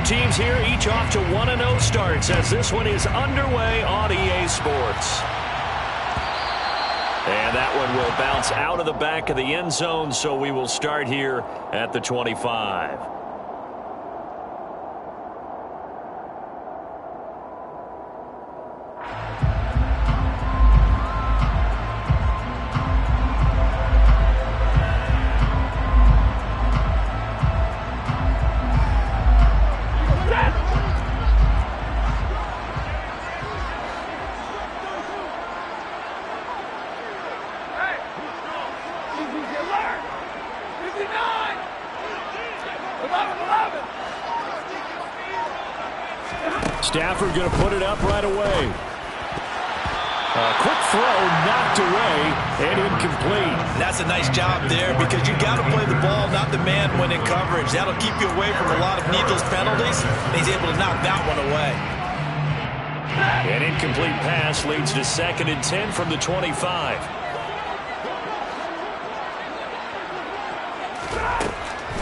teams here, each off to 1-0 starts as this one is underway on EA Sports. And that one will bounce out of the back of the end zone, so we will start here at the 25. Stafford going to put it up right away. Quick throw knocked away and incomplete. That's a nice job there because you got to play the ball, not the man when in coverage. That'll keep you away from a lot of needless penalties. And he's able to knock that one away. An incomplete pass leads to 2nd and 10 from the 25.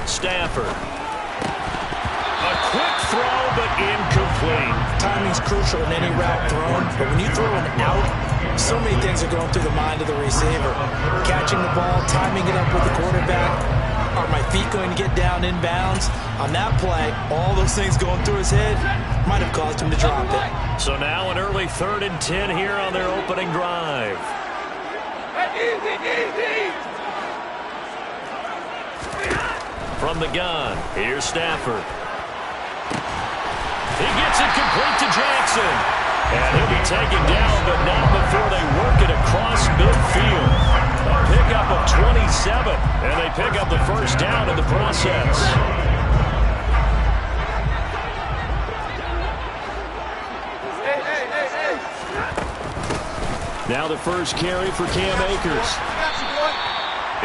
Stafford. A quick throw, but incomplete. Timing's crucial in any route thrown, but when you throw an out, so many things are going through the mind of the receiver. Catching the ball, timing it up with the quarterback. Are my feet going to get down in bounds? On that play, all those things going through his head might have caused him to drop it. So now an early 3rd and 10 here on their opening drive. From the gun, here's Stafford. He gets it complete to Jackson. And he'll be taken down, but not before they work it across midfield. A pickup of 27, and they pick up the first down in the process. Now the first carry for Cam Akers.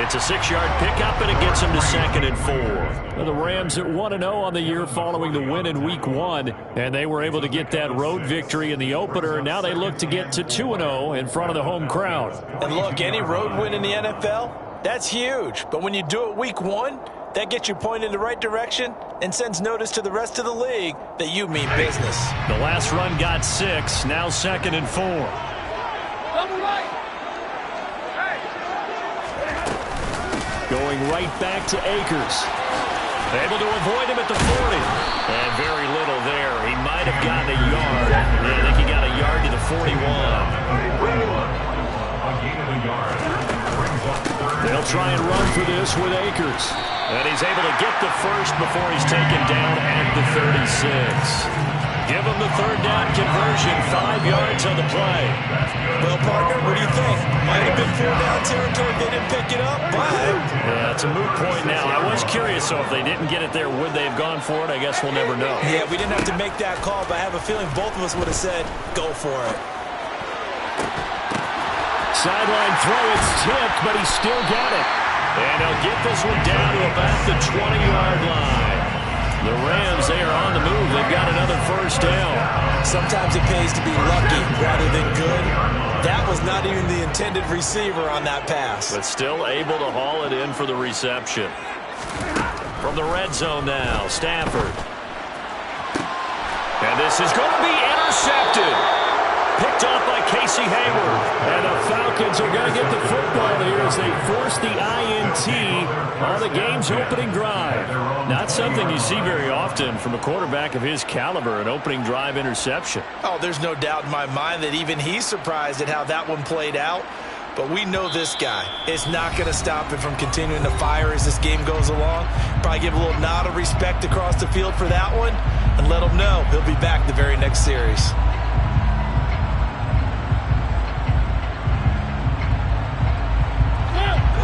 It's a 6-yard pickup, and it gets him to 2nd and 4. Well, the Rams at 1-0 on the year following the win in Week 1, and they were able to get that road victory in the opener. Now they look to get to 2-0 in front of the home crowd. And look, any road win in the NFL, that's huge. But when you do it Week 1, that gets you pointed in the right direction and sends notice to the rest of the league that you mean business. The last run got 6, now 2nd and 4. Going right back to Akers. Able to avoid him at the 40. And very little there. He might have gotten a yard. Yeah, I think he got a yard to the 41. They'll try and run for this with Akers. And he's able to get the first before he's taken down at the 36. Give him the 3rd down conversion, 5 yards on the play. Well, partner, what do you think? Might have been 4-down territory if they didn't pick it up, but... Yeah, it's a moot point now. I was curious, so if they didn't get it there, would they have gone for it? I guess we'll never know. Yeah, we didn't have to make that call, but I have a feeling both of us would have said, go for it. Sideline throw, it's tipped, but he still got it. And he'll get this one down to about the 20-yard line. The Rams, they are on the move. They've got another first down. Sometimes it pays to be lucky rather than good. That was not even the intended receiver on that pass. But still able to haul it in for the reception. From the red zone now, Stafford. And this is going to be intercepted. Picked off by Casey Hayward. And the Falcons are going to get the football here as they force the INT on the game's opening drive. Not something you see very often from a quarterback of his caliber, an opening drive interception. Oh, there's no doubt in my mind that even he's surprised at how that one played out. But we know this guy is not going to stop him from continuing to fire as this game goes along. Probably give a little nod of respect across the field for that one and let him know he'll be back the very next series.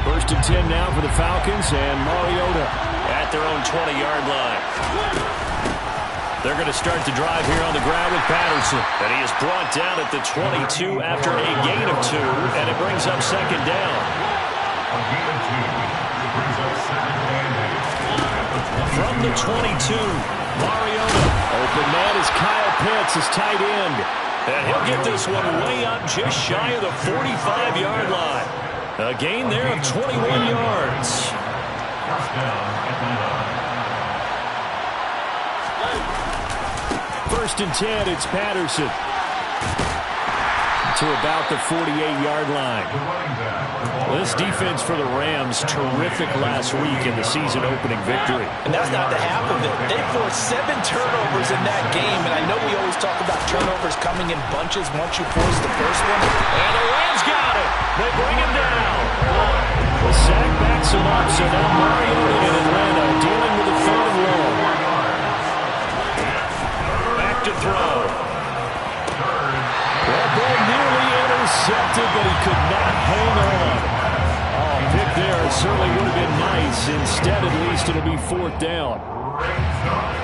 First and 10 now for the Falcons, and Mariota at their own 20-yard line. They're going to start the drive here on the ground with Patterson. And he is brought down at the 22 after a gain of 2, and it brings up 2nd down. From the 22, Mariota. Open man is Kyle Pitts, his tight end. And he'll get this one way up just shy of the 45-yard line. A gain there of 21 yards. first and 10, it's Patterson. To about the 48-yard line. This defense for the Rams, terrific last week in the season-opening victory. And that's not the half of it. They forced 7 turnovers in that game, and I know we always talk about turnovers coming in bunches once you force the first one. And the Rams got it. They bring him down. The sack backs him up, so now Mariota in Atlanta dealing with a 3rd and long. Back to throw. That ball nearly intercepted, but he could not hang on. Oh, pick there certainly would have been nice. Instead, at least, it'll be 4th down.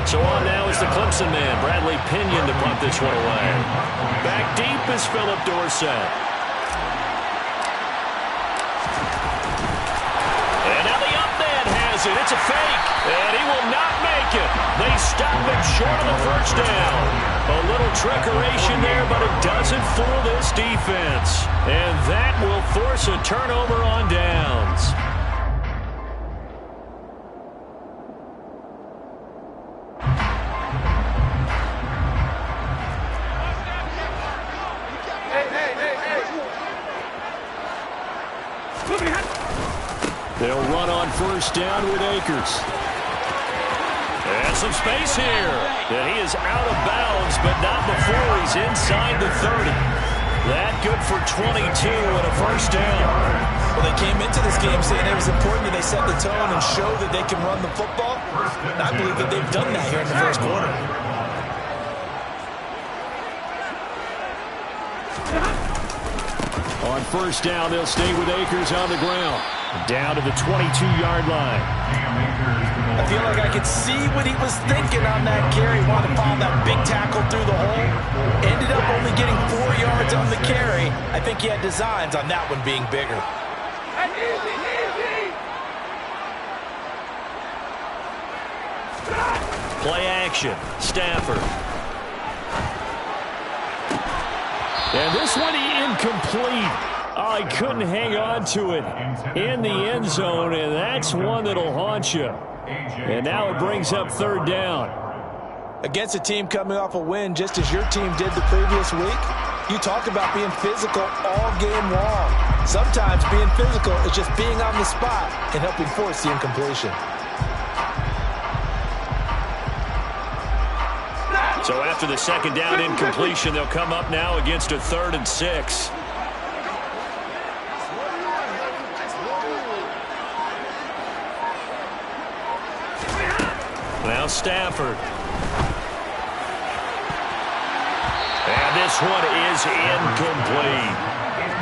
So on now is the Clemson man, Bradley Pinion, to punt this one away. Back deep is Philip Dorsett. And now the up man has it. It's a fake, and he will not make it. They stop him short of the first down. A little trickeration there, but it doesn't fool this defense. And that will force a turnover on downs. They'll run on first down with Akers. And some space here. And he is out of bounds, but not before he's inside the 30. That good for 22 and a first down. Well, they came into this game saying it was important that they set the tone and show that they can run the football. And I believe that they've done that here in the first quarter. On first down, they'll stay with Akers on the ground. Down to the 22-yard line. I feel like I could see what he was thinking on that carry. Wanted to follow that big tackle through the hole. Ended up only getting 4 yards on the carry. I think he had designs on that one being bigger. Play action. Stafford. And this one incomplete. Oh, he couldn't hang on to it in the end zone, and that's one that'll haunt you. And now it brings up 3rd down. Against a team coming off a win, just as your team did the previous week, you talk about being physical all game long. Sometimes being physical is just being on the spot and helping force the incompletion. So after the 2nd down incompletion, they'll come up now against a 3rd and 6. Now Stafford. And this one is incomplete.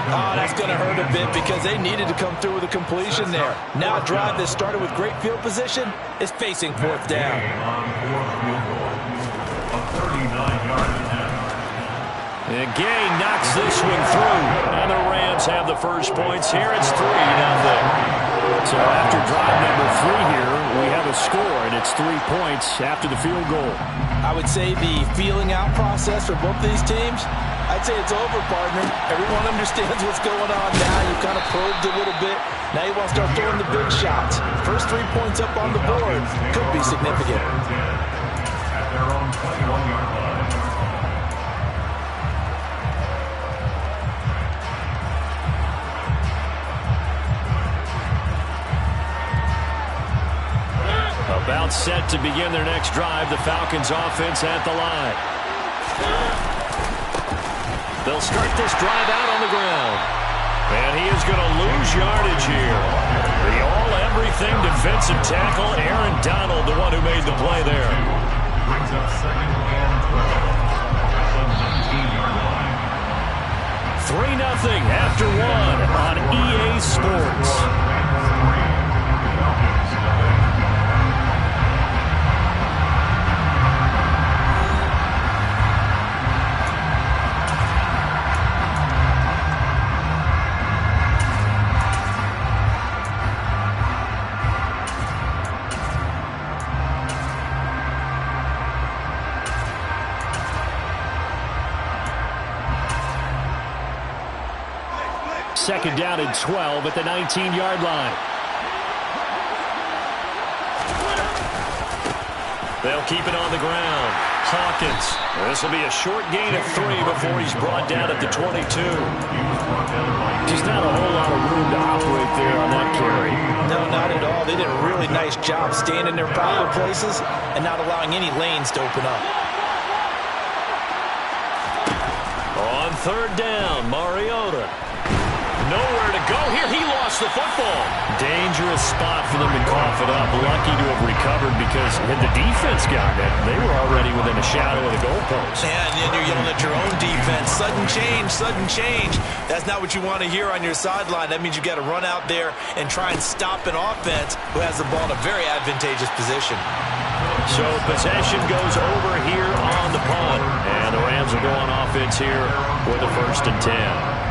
Oh, that's going to hurt a bit because they needed to come through with a completion there. Now a drive that started with great field position is facing 4th down. And Gay knocks this one through. And the Rams have the first points here. It's 3-0. So after drive number 3 here, we have a score, and it's 3 points after the field goal. I would say the feeling out process for both these teams, I'd say it's over, partner. Everyone understands what's going on now. You kind of probed a little bit. Now you want to start throwing the big shots. First 3 points up on the board could be significant. At their own 21-yard line. About set to begin their next drive. The Falcons offense at the line. They'll start this drive out on the ground. And he is going to lose yardage here. The all-everything defensive tackle, Aaron Donald, the one who made the play there. Brings up 2nd and 12 at the 19-yard line. 3-0 after 1 on EA Sports. Second down and 12 at the 19-yard line. They'll keep it on the ground. Hawkins. This will be a short gain of 3 before he's brought down at the 22. Just not a whole lot of room to operate there on that carry. No, not at all. They did a really nice job staying in their proper places and not allowing any lanes to open up. On third down, Mariota. Nowhere to go here. He lost the football. Dangerous spot for them to cough it up. Lucky to have recovered because had the defense gotten it, they were already within a shadow of the goalpost. Yeah, and then you're yelling at your own defense. Sudden change, sudden change. That's not what you want to hear on your sideline. That means you got to run out there and try and stop an offense who has the ball in a very advantageous position. So possession goes over here on the punt. And the Rams will go on offense here with a 1st and 10.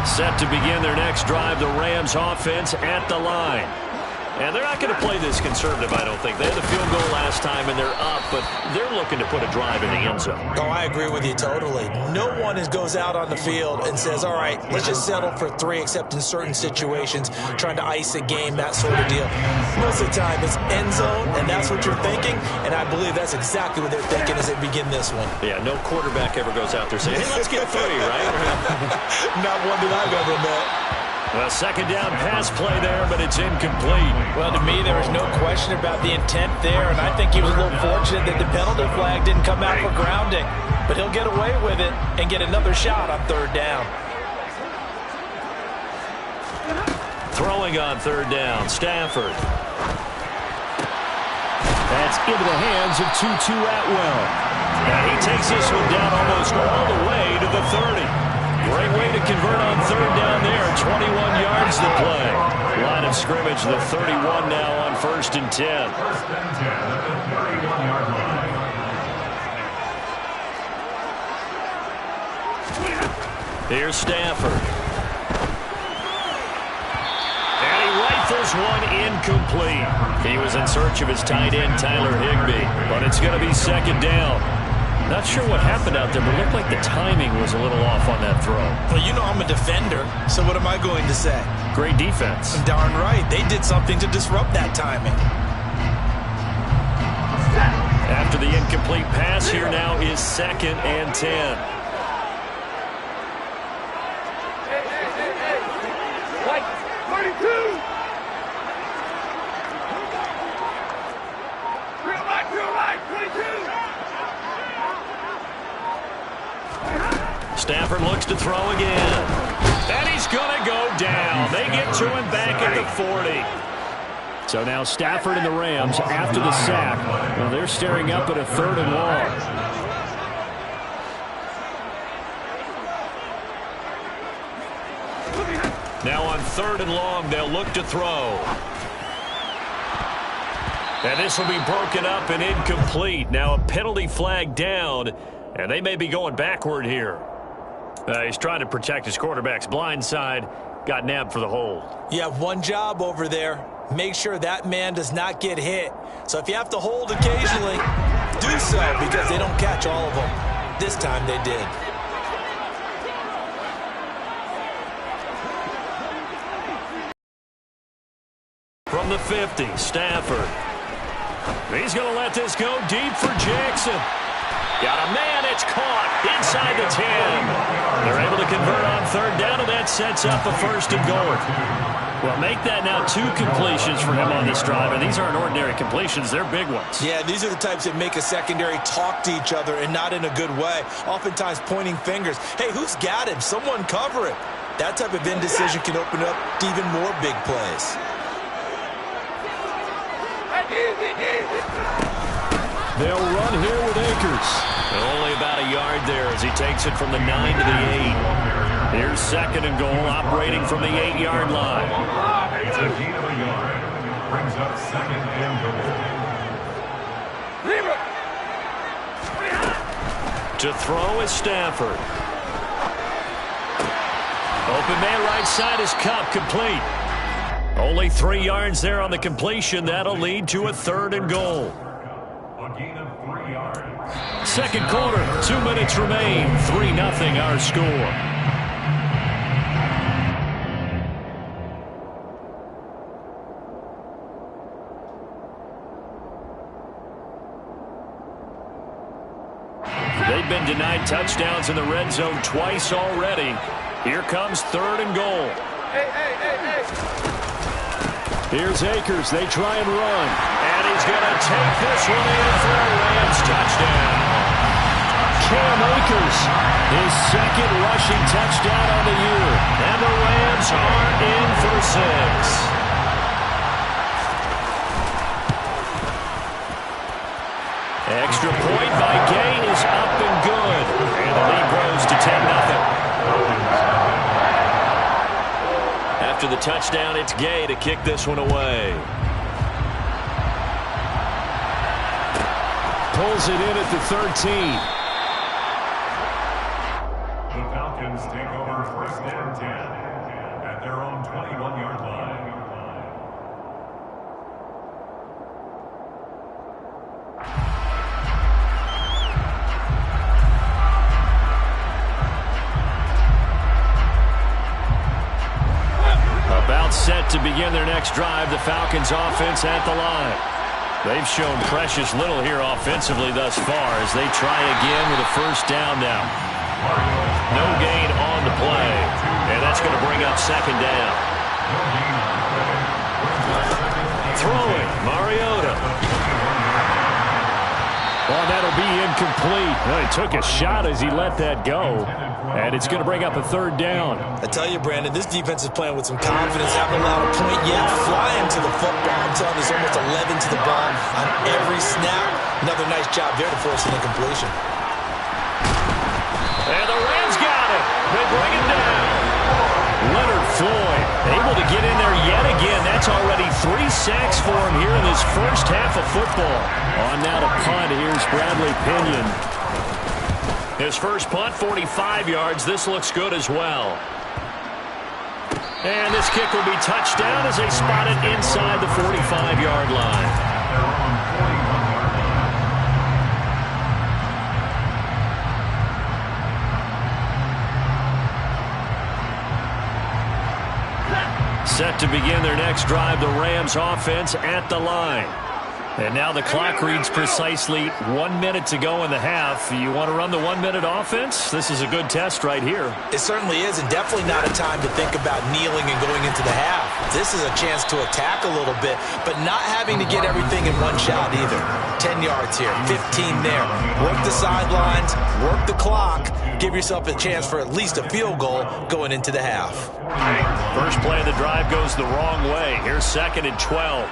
Set to begin their next drive, the Rams offense at the line. And they're not going to play this conservative, I don't think. They had the field goal last time, and they're up, but they're looking to put a drive in the end zone. Oh, I agree with you totally. No one goes out on the field and says, all right, let's just settle for 3, except in certain situations, trying to ice a game, that sort of deal. Most of the time, it's end zone, and that's what you're thinking, and I believe that's exactly what they're thinking as they begin this one. Yeah, no quarterback ever goes out there saying, hey, let's get 3, right? Not one that I've ever met. A 2nd down pass play there, but it's incomplete. Well, to me, there was no question about the intent there, and I think he was a little fortunate that the penalty flag didn't come out for grounding. But he'll get away with it and get another shot on 3rd down. Throwing on 3rd down, Stafford. That's into the hands of Tutu Atwell. And he takes this one down almost all the way to the 30. Great way to convert on 3rd down there. 21 yards to play. Line of scrimmage, the 31 now on 1st and 10. Here's Stafford. And he rifles one incomplete. He was in search of his tight end, Tyler Higbee. But it's going to be 2nd down. Not sure what happened out there, but it looked like the timing was a little off on that throw. Well, you know I'm a defender, so what am I going to say? Great defense. Darn right. They did something to disrupt that timing. After the incomplete pass, here now is 2nd and 10. Like 32! Real right, 22! Stafford looks to throw again. And he's going to go down. They get to him back at the 40. So now Stafford and the Rams, after the sack, well, they're staring up at a 3rd and long. Now on 3rd and long, they'll look to throw. And this will be broken up and incomplete. Now a penalty flag down, and they may be going backward here. He's trying to protect his quarterback's blind side. Got nabbed for the hold. You have one job over there. Make sure that man does not get hit. So if you have to hold occasionally, do so, because they don't catch all of them. This time they did. From the 50, Stafford. He's going to let this go deep for Jackson. Got a man, it's caught inside the 10. They're able to convert on 3rd down, and that sets up a 1st and goal. Well, make that now 2 completions for him on this drive, and these aren't ordinary completions. They're big ones. Yeah, these are the types that make a secondary talk to each other, and not in a good way. Oftentimes pointing fingers. Hey, who's got him? Someone cover it. That type of indecision can open up to even more big plays. They'll run here with Akers. Only about a yard there as he takes it from the 9 to the 8. Here's 2nd and goal, operating from the 8-yard line. It's a gain of a yard. Brings up 2nd and goal. To throw is Stafford. Open man right side is Cup, complete. Only 3 yards there on the completion. That'll lead to a 3rd and goal. A gain of 3 yards. 2nd quarter, 2 minutes remain. 3-0 our score. they've been denied touchdowns in the red zone twice already. Here comes 3rd and goal. Here's Akers. They try and run. And he's going to take this one in for a Rams touchdown. Cam Akers, his 2nd rushing touchdown on the year. And the Rams are in for 6. Extra point by Gay is up and good. And the lead grows to 10-0. After the touchdown, it's Gay to kick this one away. Pulls it in at the 13. The Falcons take over 1st and 10 at their own 21-yard line. About set to begin their next drive, the Falcons offense at the line. They've shown precious little here offensively thus far as they try again with a 1st down now. No gain on the play, and that's going to bring up 2nd down. Throwing, Mariota. Well, that'll be incomplete. Well, he took a shot as he let that go, and it's going to bring up a 3rd down. I tell you, Brandon, this defense is playing with some confidence. Haven't allowed a point yet. Flying to the football. I'm telling you, it's almost 11 to the ball on every snap. Another nice job there to force an incompletion. And the Rams got it. They bring it down. Leonard Floyd able to get in there yet again. That's already 3 sacks for him here in this first half of football. On now to punt, here's Bradley Pinion. His first punt, 45 yards. This looks good as well. And this kick will be touched down as they spot it inside the 45-yard line. Set to begin their next drive, the Rams offense at the line. And now the clock reads precisely 1 minute to go in the half. You want to run the 1 minute offense? This is a good test right here. It certainly is, and definitely not a time to think about kneeling and going into the half. This is a chance to attack a little bit, but not having to get everything in one shot either. 10 yards here, 15 there. Work the sidelines, work the clock, give yourself a chance for at least a field goal going into the half. First play of the drive goes the wrong way. Here's 2nd and 12.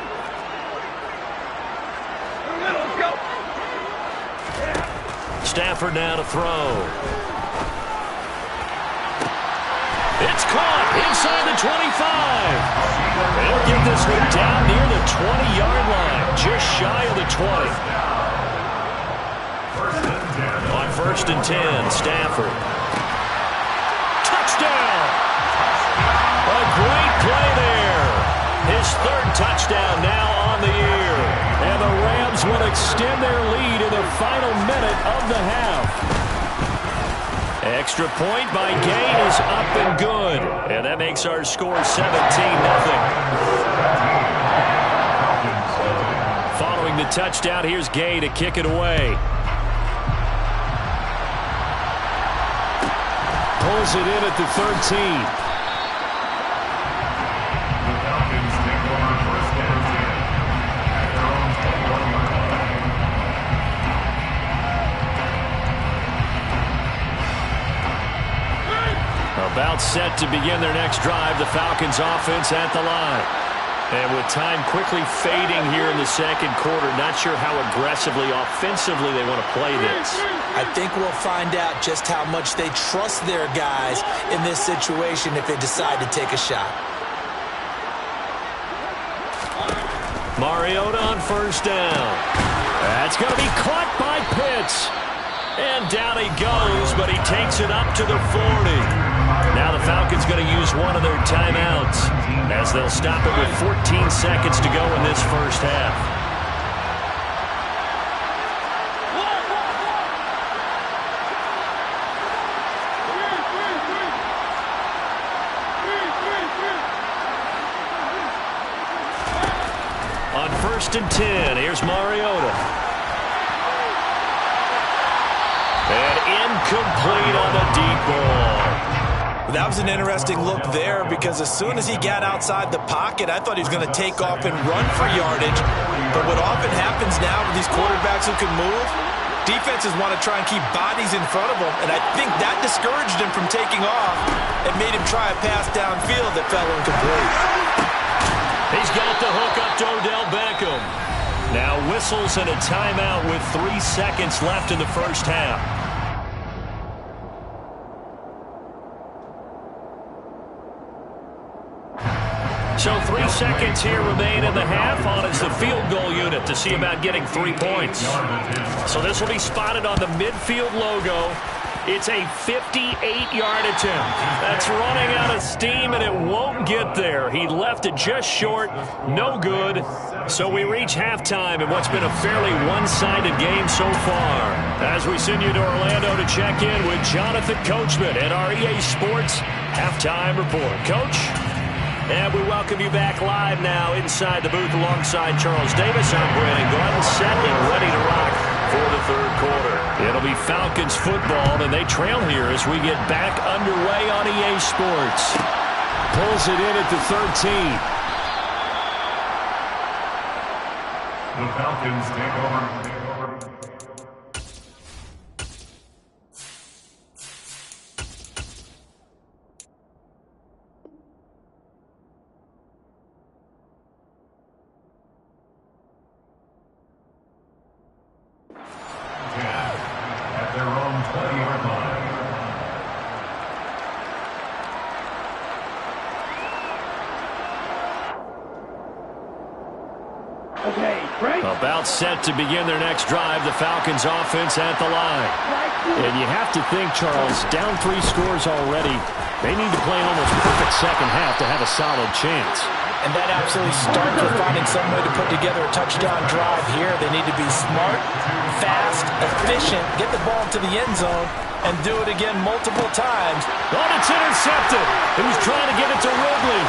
Stafford now to throw. It's caught inside the 25. They'll get this one down near the 20-yard line, just shy of the 20. On 1st and 10, Stafford. Touchdown! A great play there. His 3rd touchdown now on the year. And the Rams will extend their lead in the final minute of the half. Extra point by Gay is up and good. And that makes our score 17-0. Following the touchdown, here's Gay to kick it away. Pulls it in at the 13. About set to begin their next drive, the Falcons offense at the line. And with time quickly fading here in the 2nd quarter, not sure how aggressively, offensively they want to play this. I think we'll find out just how much they trust their guys in this situation if they decide to take a shot. Mariota on 1st down. That's going to be caught by Pitts. And down he goes, but he takes it up to the 40. Now the Falcons going to use one of their timeouts as they'll stop it with 14 seconds to go in this first half. On 1st and 10, here's Mariota. And Incomplete on the deep ball. That was an interesting look there because as soon as he got outside the pocket, I thought he was going to take off and run for yardage. But what often happens now with these quarterbacks who can move, defenses want to try and keep bodies in front of them, and I think that discouraged him from taking off and made him try a pass downfield that fell incomplete. He's got the hook up to Odell Beckham. Now whistles and a timeout with 3 seconds left in the first half. So 3 seconds here remain in the half. On is the field goal unit to see about getting 3 points. So this will be spotted on the midfield logo. It's a 58-yard attempt. That's running out of steam, and it won't get there. He left it just short. No good. So we reach halftime in what's been a fairly one-sided game so far. As we send you to Orlando to check in with Jonathan Coachman at our EA Sports Halftime Report. Coach? And we welcome you back live now inside the booth alongside Charles Davis. I'm Brandon Gordon, set and ready to rock for the third quarter. It'll be Falcons football, and they trail here as we get back underway on EA Sports. Pulls it in at the 13. The Falcons take over. At their own 20-yard line. Okay, break. About set to begin their next drive, the Falcons offense at the line. And you have to think, Charles, down 3 scores already. They need to play an almost perfect second half to have a solid chance. And that absolutely starts with finding some way to put together a touchdown drive here. They need to be smart, fast, efficient, get the ball to the end zone, and do it again multiple times. Oh, it's intercepted. He was trying to get it to Ridley.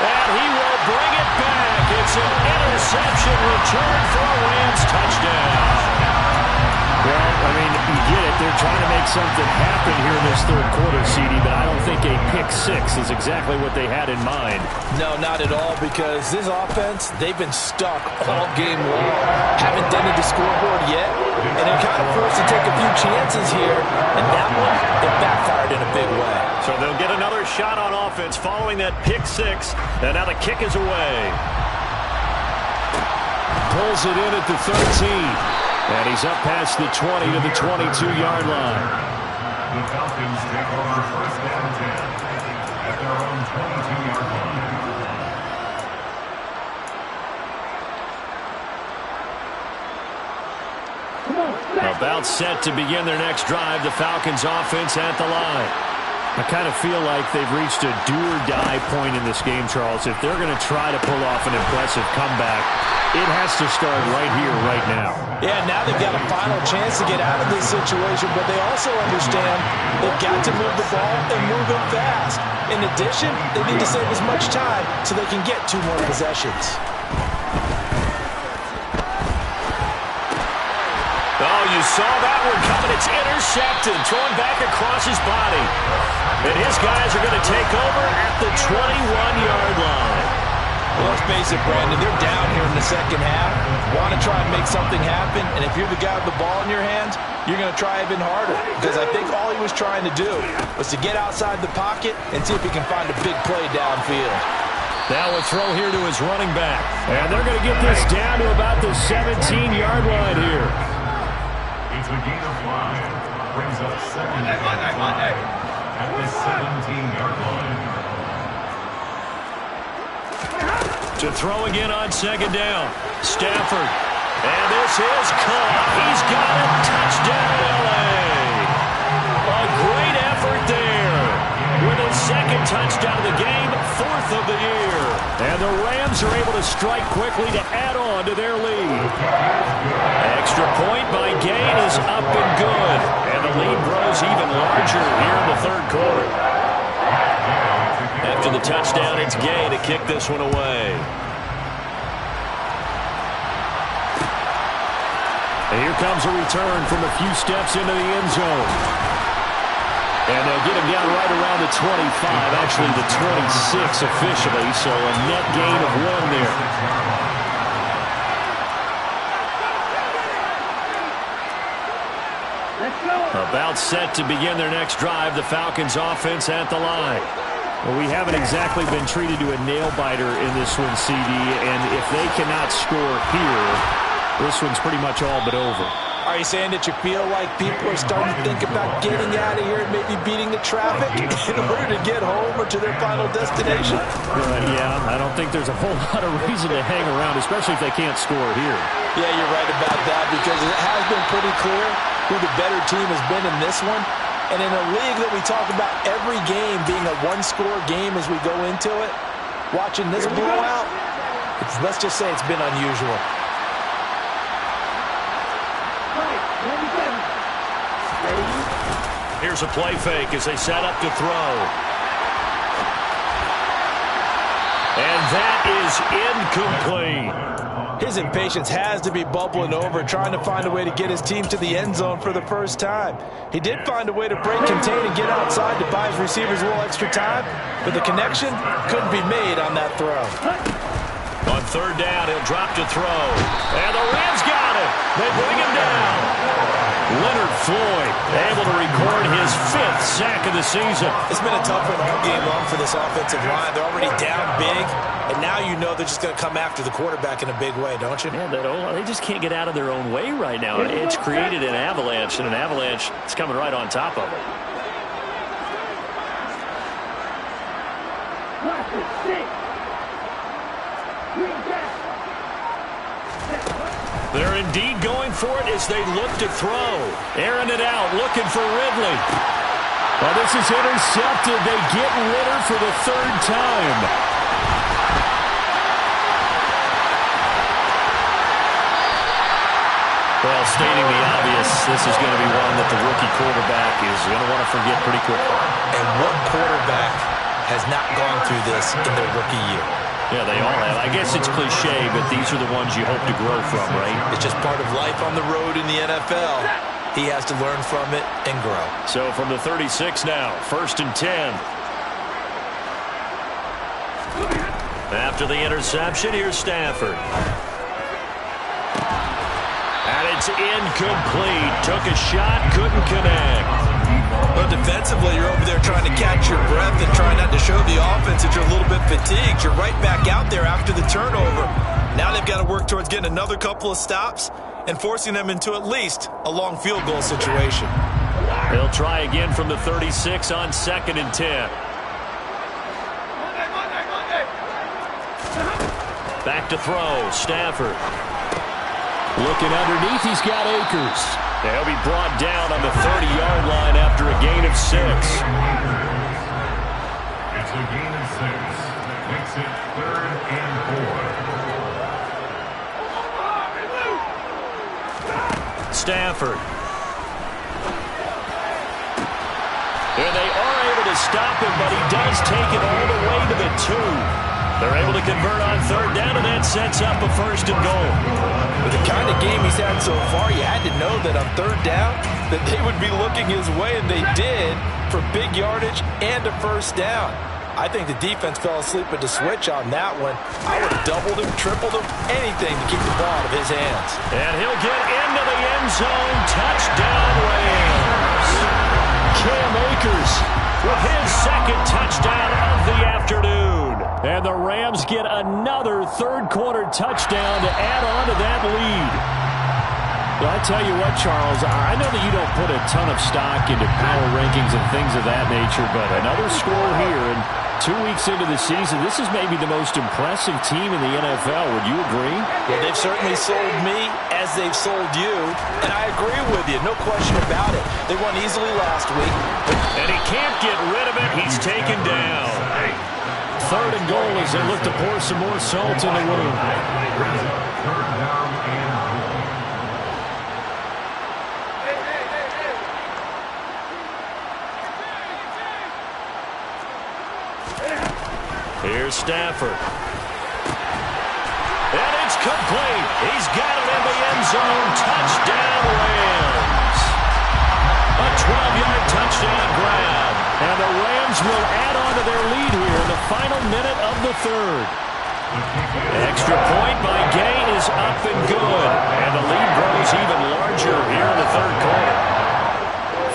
And he will bring it back. It's an interception return for a Rams touchdown. Well, I mean, you get it. They're trying to make something happen here in this third quarter, CD, but I don't think a pick six is exactly what they had in mind. No, not at all, because this offense, they've been stuck all game long. Haven't done it to scoreboard yet, and they're kind of forced to take a few chances here, and that one, it backfired in a big way. So they'll get another shot on offense following that pick six, and now the kick is away. Pulls it in at the 13. And he's up past the 20 to the 22-yard line. The Falcons take over first down 10 at their own 22-yard line. About set to begin their next drive, the Falcons offense at the line. I kind of feel like they've reached a do-or-die point in this game, Charles. If they're going to try to pull off an impressive comeback, it has to start right here, right now. Yeah, now they've got a final chance to get out of this situation, but they also understand they've got to move the ball and move it fast. In addition, they need to save as much time so they can get 2 more possessions. Oh, you saw that one coming. It's intercepted, thrown back across his body. And his guys are going to take over at the 21-yard line. Well, let's face it, Brandon, they're down here in the second half. Want to try and make something happen, and if you're the guy with the ball in your hands, you're going to try even harder. Because I think all he was trying to do was to get outside the pocket and see if he can find a big play downfield. Now a throw here to his running back. And they're going to get this down to about the 17-yard line here. It's a gain of 5. Brings up 7 at the 17-yard line. To throw again on second down. Stafford. And this is caught. He's got it. Touchdown, L.A. A great effort there. With his second touchdown of the game, 4th of the year. And the Rams are able to strike quickly to add on to their lead. Extra point by Gain is up and good. And the lead grows even larger here in the third quarter. After the touchdown, it's Gay to kick this one away. And here comes a return from a few steps into the end zone. And they'll get him down right around the 25, actually the 26 officially, so a net gain of 1 there. About set to begin their next drive, the Falcons offense at the line. Well, we haven't exactly been treated to a nail-biter in this one, CD, and if they cannot score here, this one's pretty much all but over. Are you saying that you feel like people are starting to think about getting out of here and maybe beating the traffic in order to get home or to their final destination? Yeah, I don't think there's a whole lot of reason to hang around, especially if they can't score here. Yeah, you're right about that, because it has been pretty clear who the better team has been in this one. And in a league that we talk about every game being a one-score game as we go into it, watching this blowout, let's just say it's been unusual. Here's a play fake as they set up to throw. And that is incomplete. His impatience has to be bubbling over, trying to find a way to get his team to the end zone for the first time. He did find a way to break, contain, and get outside to buy his receivers a little extra time, but the connection couldn't be made on that throw. On third down, he'll drop to throw. And the Rams got it. They bring him down. Leonard Floyd able to record his 5th sack of the season. It's been a tough one all game long for this offensive line. They're already down big, and now you know they're just going to come after the quarterback in a big way, don't you? Yeah, they just can't get out of their own way right now. It's created an avalanche, and an avalanche is coming right on top of it. They're indeed going for it as they look to throw. Airing it out, looking for Ridley. Well, this is intercepted. They get Ritter for the 3rd time. Well, stating the obvious, this is going to be one that the rookie quarterback is going to want to forget pretty quickly. And what quarterback has not gone through this in their rookie year? Yeah, they all have. I guess it's cliche, but these are the ones you hope to grow from, right? It's just part of life on the road in the NFL. He has to learn from it and grow. So from the 36 now, 1st and 10. After the interception, here's Stafford. And it's incomplete. Took a shot, couldn't connect. But defensively, you're over there trying to catch your breath and trying not to show the offense that you're a little bit fatigued. You're right back out there after the turnover. Now they've got to work towards getting another couple of stops and forcing them into at least a long field goal situation. They'll try again from the 36 on 2nd and 10. Back to throw, Stafford. Looking underneath, he's got Akers. They'll be brought down on the 30-yard line after a gain of 6. It's a gain of 6. Makes it 3rd and 4. Stafford. And they are able to stop him, but he does take it all the way to the 2. They're able to convert on 3rd down, and that sets up a 1st and goal. With the kind of game he's had so far, you had to know that on 3rd down that they would be looking his way, and they did, for big yardage and a 1st down. I think the defense fell asleep at the switch on that one. I would have doubled him, tripled him, anything to keep the ball out of his hands. And he'll get into the end zone. Touchdown, Rams. Cam Akers with his 2nd touchdown of the afternoon. And the Rams get another 3rd-quarter touchdown to add on to that lead. Well, I tell you what, Charles, I know that you don't put a ton of stock into power rankings and things of that nature, but another score here, and 2 weeks into the season, this is maybe the most impressive team in the NFL. Would you agree? Well, they've certainly sold me as they've sold you, and I agree with you, no question about it. They won easily last week. And he can't get rid of it. He's taken down. 3rd and goal as they look to pour some more salt in the wound. Here's Stafford. And it's complete. He's got it in the end zone. Touchdown. And the Rams will add on to their lead here in the final minute of the third. Extra point by Gay is up and good. And the lead grows even larger here in the third quarter.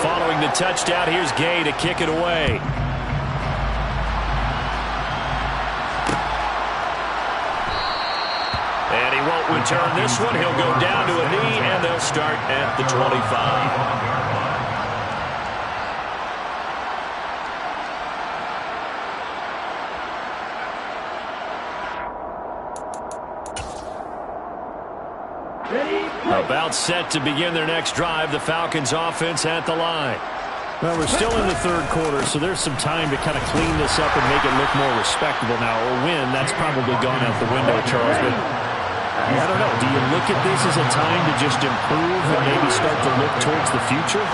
Following the touchdown, here's Gay to kick it away. And he won't return this one. He'll go down to a knee, and they'll start at the 25. About set to begin their next drive. The Falcons offense at the line. Well, we're still in the third quarter, so there's some time to kind of clean this up and make it look more respectable now. A win, that's probably gone out the window, Charles. But I don't know. Do you look at this as a time to just improve and maybe start to look towards the future?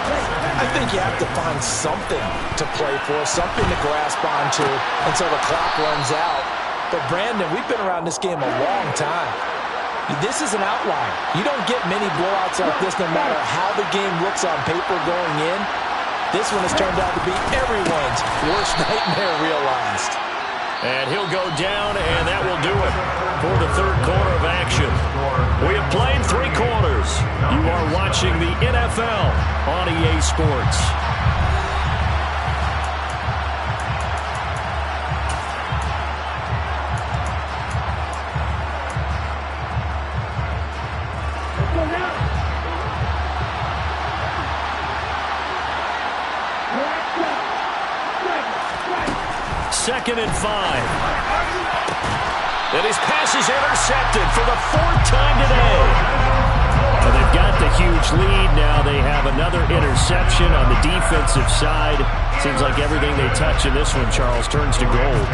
I think you have to find something to play for, something to grasp onto until the clock runs out. But, Brandon, we've been around this game a long time. This is an outlier. You don't get many blowouts like this no matter how the game looks on paper going in. This one has turned out to be everyone's worst nightmare realized. And he'll go down, and that will do it for the third quarter of action. We have played 3 quarters. You are watching the NFL on EA Sports. Second and 5. And his pass is intercepted for the 4th time today. Well, they've got the huge lead. Now they have another interception on the defensive side. Seems like everything they touch in this one, Charles, turns to gold.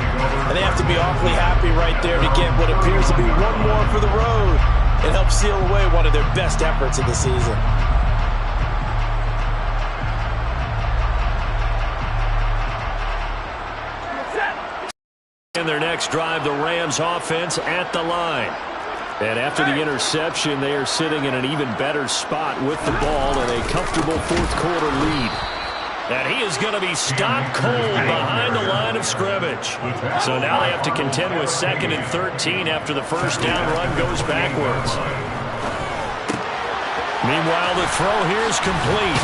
And they have to be awfully happy right there to get what appears to be one more for the road. It helps seal away one of their best efforts of the season. In their next drive, the Rams offense at the line. And after the interception, they are sitting in an even better spot with the ball and a comfortable 4th quarter lead. And he is going to be stopped cold behind the line of scrimmage. So now they have to contend with 2nd and 13 after the first down run goes backwards. Meanwhile, the throw here is complete.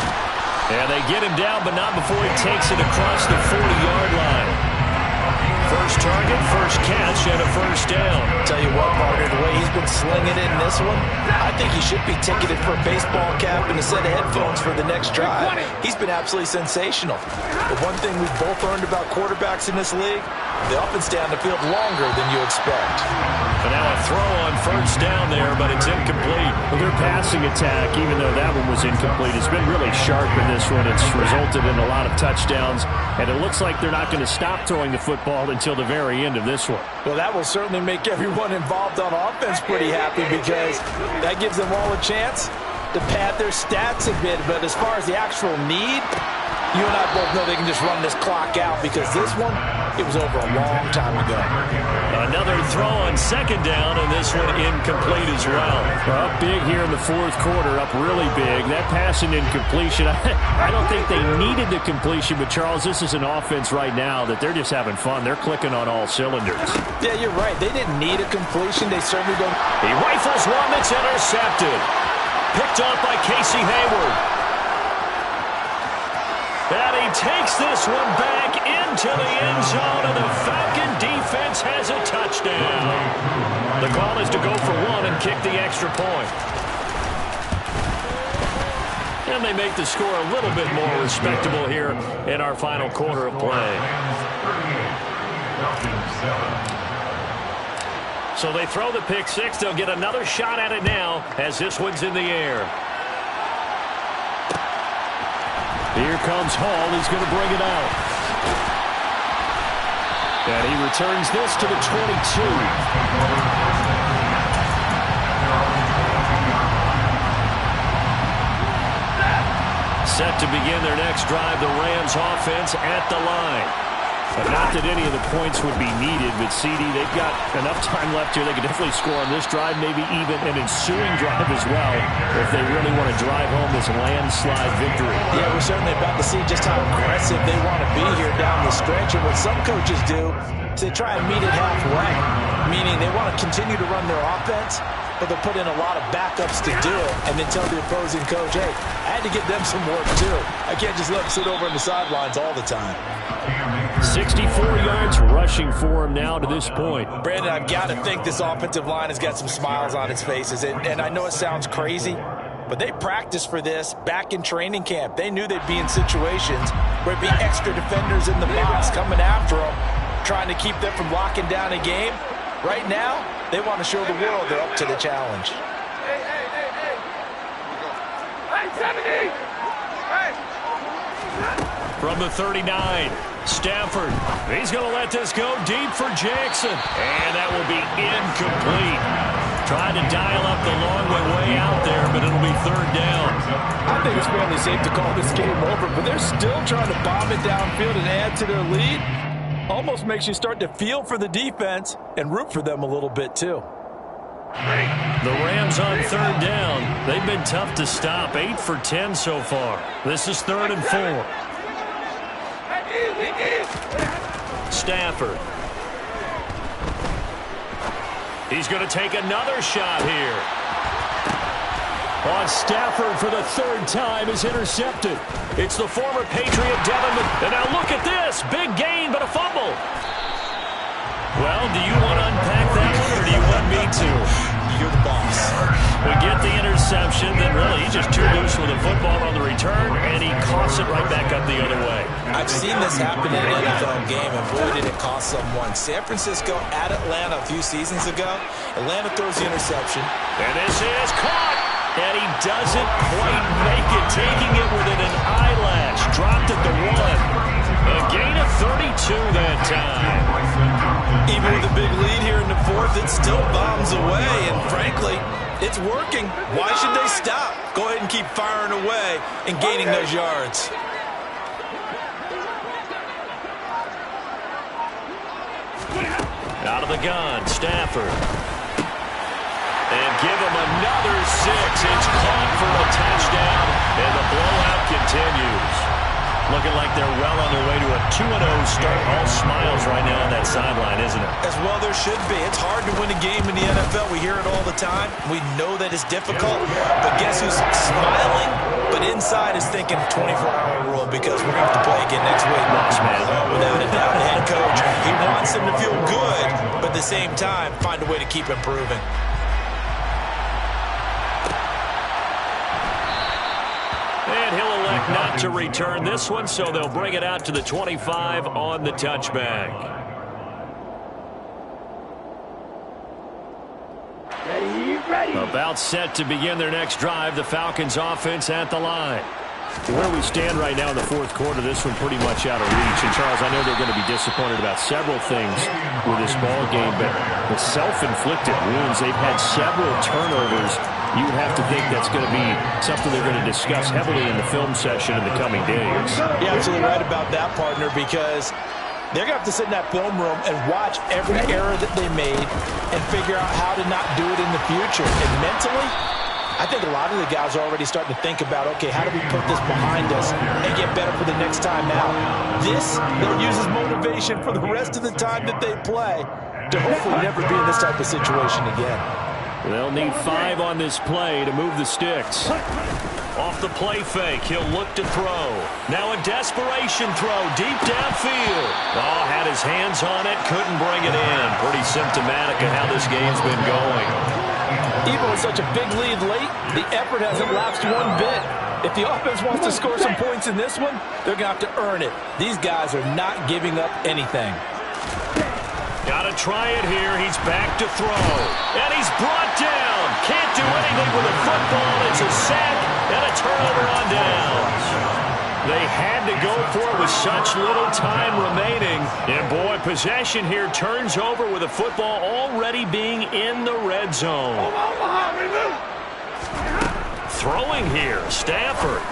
And they get him down, but not before he takes it across the 40-yard line. First target, first catch, and a first down. Tell you what, partner, the way he's been slinging it in this one, I think he should be ticketed for a baseball cap and a set of headphones for the next drive. He's been absolutely sensational. But one thing we've both learned about quarterbacks in this league, they often stay on the field longer than you expect. And now a throw on first down there, but it's incomplete. Well, their passing attack, even though that one was incomplete, has been really sharp in this one. It's resulted in a lot of touchdowns, and it looks like they're not going to stop throwing the football until the very end of this one. Well, that will certainly make everyone involved on offense pretty happy because that gives them all a chance to pad their stats a bit. But as far as the actual need, you and I both know they can just run this clock out because this one, it was over a long time ago. Another throw on second down, and this one incomplete as well. Up big here in the 4th quarter, up really big. That pass and incompletion, I don't think they needed the completion, but Charles, this is an offense right now that they're just having fun. They're clicking on all cylinders. Yeah, you're right. They didn't need a completion. They certainly don't. He rifles one that's intercepted. Picked off by Casey Hayward. And he takes this one back into the end zone, and the Falcon defense has a touchdown. The call is to go for 1 and kick the extra point. And they make the score a little bit more respectable here in our final quarter of play. So they throw the pick 6. They'll get another shot at it now as this one's in the air. Here comes Hall. He's going to bring it out. And he returns this to the 22. Set to begin their next drive, the Rams offense at the line. Not that any of the points would be needed, but CD, they've got enough time left here. They could definitely score on this drive, maybe even an ensuing drive as well, if they really want to drive home this landslide victory. Yeah, we're certainly about to see just how aggressive they want to be here down the stretch. And what some coaches do is they try and meet it halfway, meaning they want to continue to run their offense, but they'll put in a lot of backups to do it and then tell the opposing coach, hey, I had to give them some work too. I can't just let them sit over on the sidelines all the time. 64 yards rushing for him now to this point. Brandon, I've got to think this offensive line has got some smiles on its faces. And I know it sounds crazy, but they practiced for this back in training camp. They knew they'd be in situations where it'd be extra defenders in the box coming after them, trying to keep them from locking down a game. Right now, they want to show the world they're up to the challenge. Hey, 70! Hey! From the 39, Stafford. He's going to let this go deep for Jackson. And that will be incomplete. Trying to dial up the long way out there, but it'll be third down. I think it's fairly safe to call this game over, but they're still trying to bomb it downfield and add to their lead. Almost makes you start to feel for the defense and root for them a little bit too. The Rams on third down. They've been tough to stop. 8 for 10 so far. This is 3rd and 4. Stafford. He's going to take another shot here. On Stafford for the 3rd time is intercepted. It's the former Patriot Devin. And now look at this. Big gain, but a fumble. Well, do you want to unpack that one, or do you want me to? You're the boss. We get the interception, then really he's just too loose with the football on the return, and he coughs it right back up the other way. I've seen this happen in an NFL game, and boy, did it cost someone. San Francisco at Atlanta a few seasons ago. Atlanta throws the interception. And this is caught, and he doesn't quite make it, taking it within an eyelash. Dropped at the 1. A gain of 32 that time. Even with a big lead here in the 4th, it still bombs away, and frankly, it's working. Why should they stop? Go ahead and keep firing away and gaining those yards. Out of the gun, Stafford. And give him another 6. It's caught for a touchdown, and the blowout continues. Looking like they're well on their way to a 2-0 start. All smiles right now on that sideline, isn't it? As well there should be. It's hard to win a game in the NFL. We hear it all the time. We know that it's difficult. But guess who's smiling, but inside is thinking 24-hour rule, because we're going to have to play again next week. Boss man. Oh, without a doubt, the head coach, he wants them to feel good, but at the same time, find a way to keep improving. And he'll elect not to return this one, so they'll bring it out to the 25 on the touchback. Ready. About set to begin their next drive. The Falcons offense at the line. Where we stand right now in the 4th quarter, this one pretty much out of reach. And, Charles, I know they're going to be disappointed about several things with this ball game, but the self-inflicted wounds, they've had several turnovers. You have to think that's going to be something they're going to discuss heavily in the film session in the coming days. You're absolutely right about that, partner, because they're going to have to sit in that film room and watch every error that they made and figure out how to not do it in the future. And mentally, I think a lot of the guys are already starting to think about, okay, how do we put this behind us and get better for the next time out? This, they'll use as motivation for the rest of the time that they play to hopefully never be in this type of situation again. They'll need 5 on this play to move the sticks. Off the play fake, he'll look to throw. Now a desperation throw deep downfield. Oh, had his hands on it, couldn't bring it in. Pretty symptomatic of how this game's been going. Even with such a big lead late, the effort hasn't lapsed one bit. If the offense wants to score some points in this one, they're going to have to earn it. These guys are not giving up anything. Got to try it here. He's back to throw. And he's brought down. Can't do anything with a football. It's a sack and a turnover on downs. They had to go for it with such little time remaining. And, boy, possession here turns over with the football already being in the red zone. Throwing here, Stafford.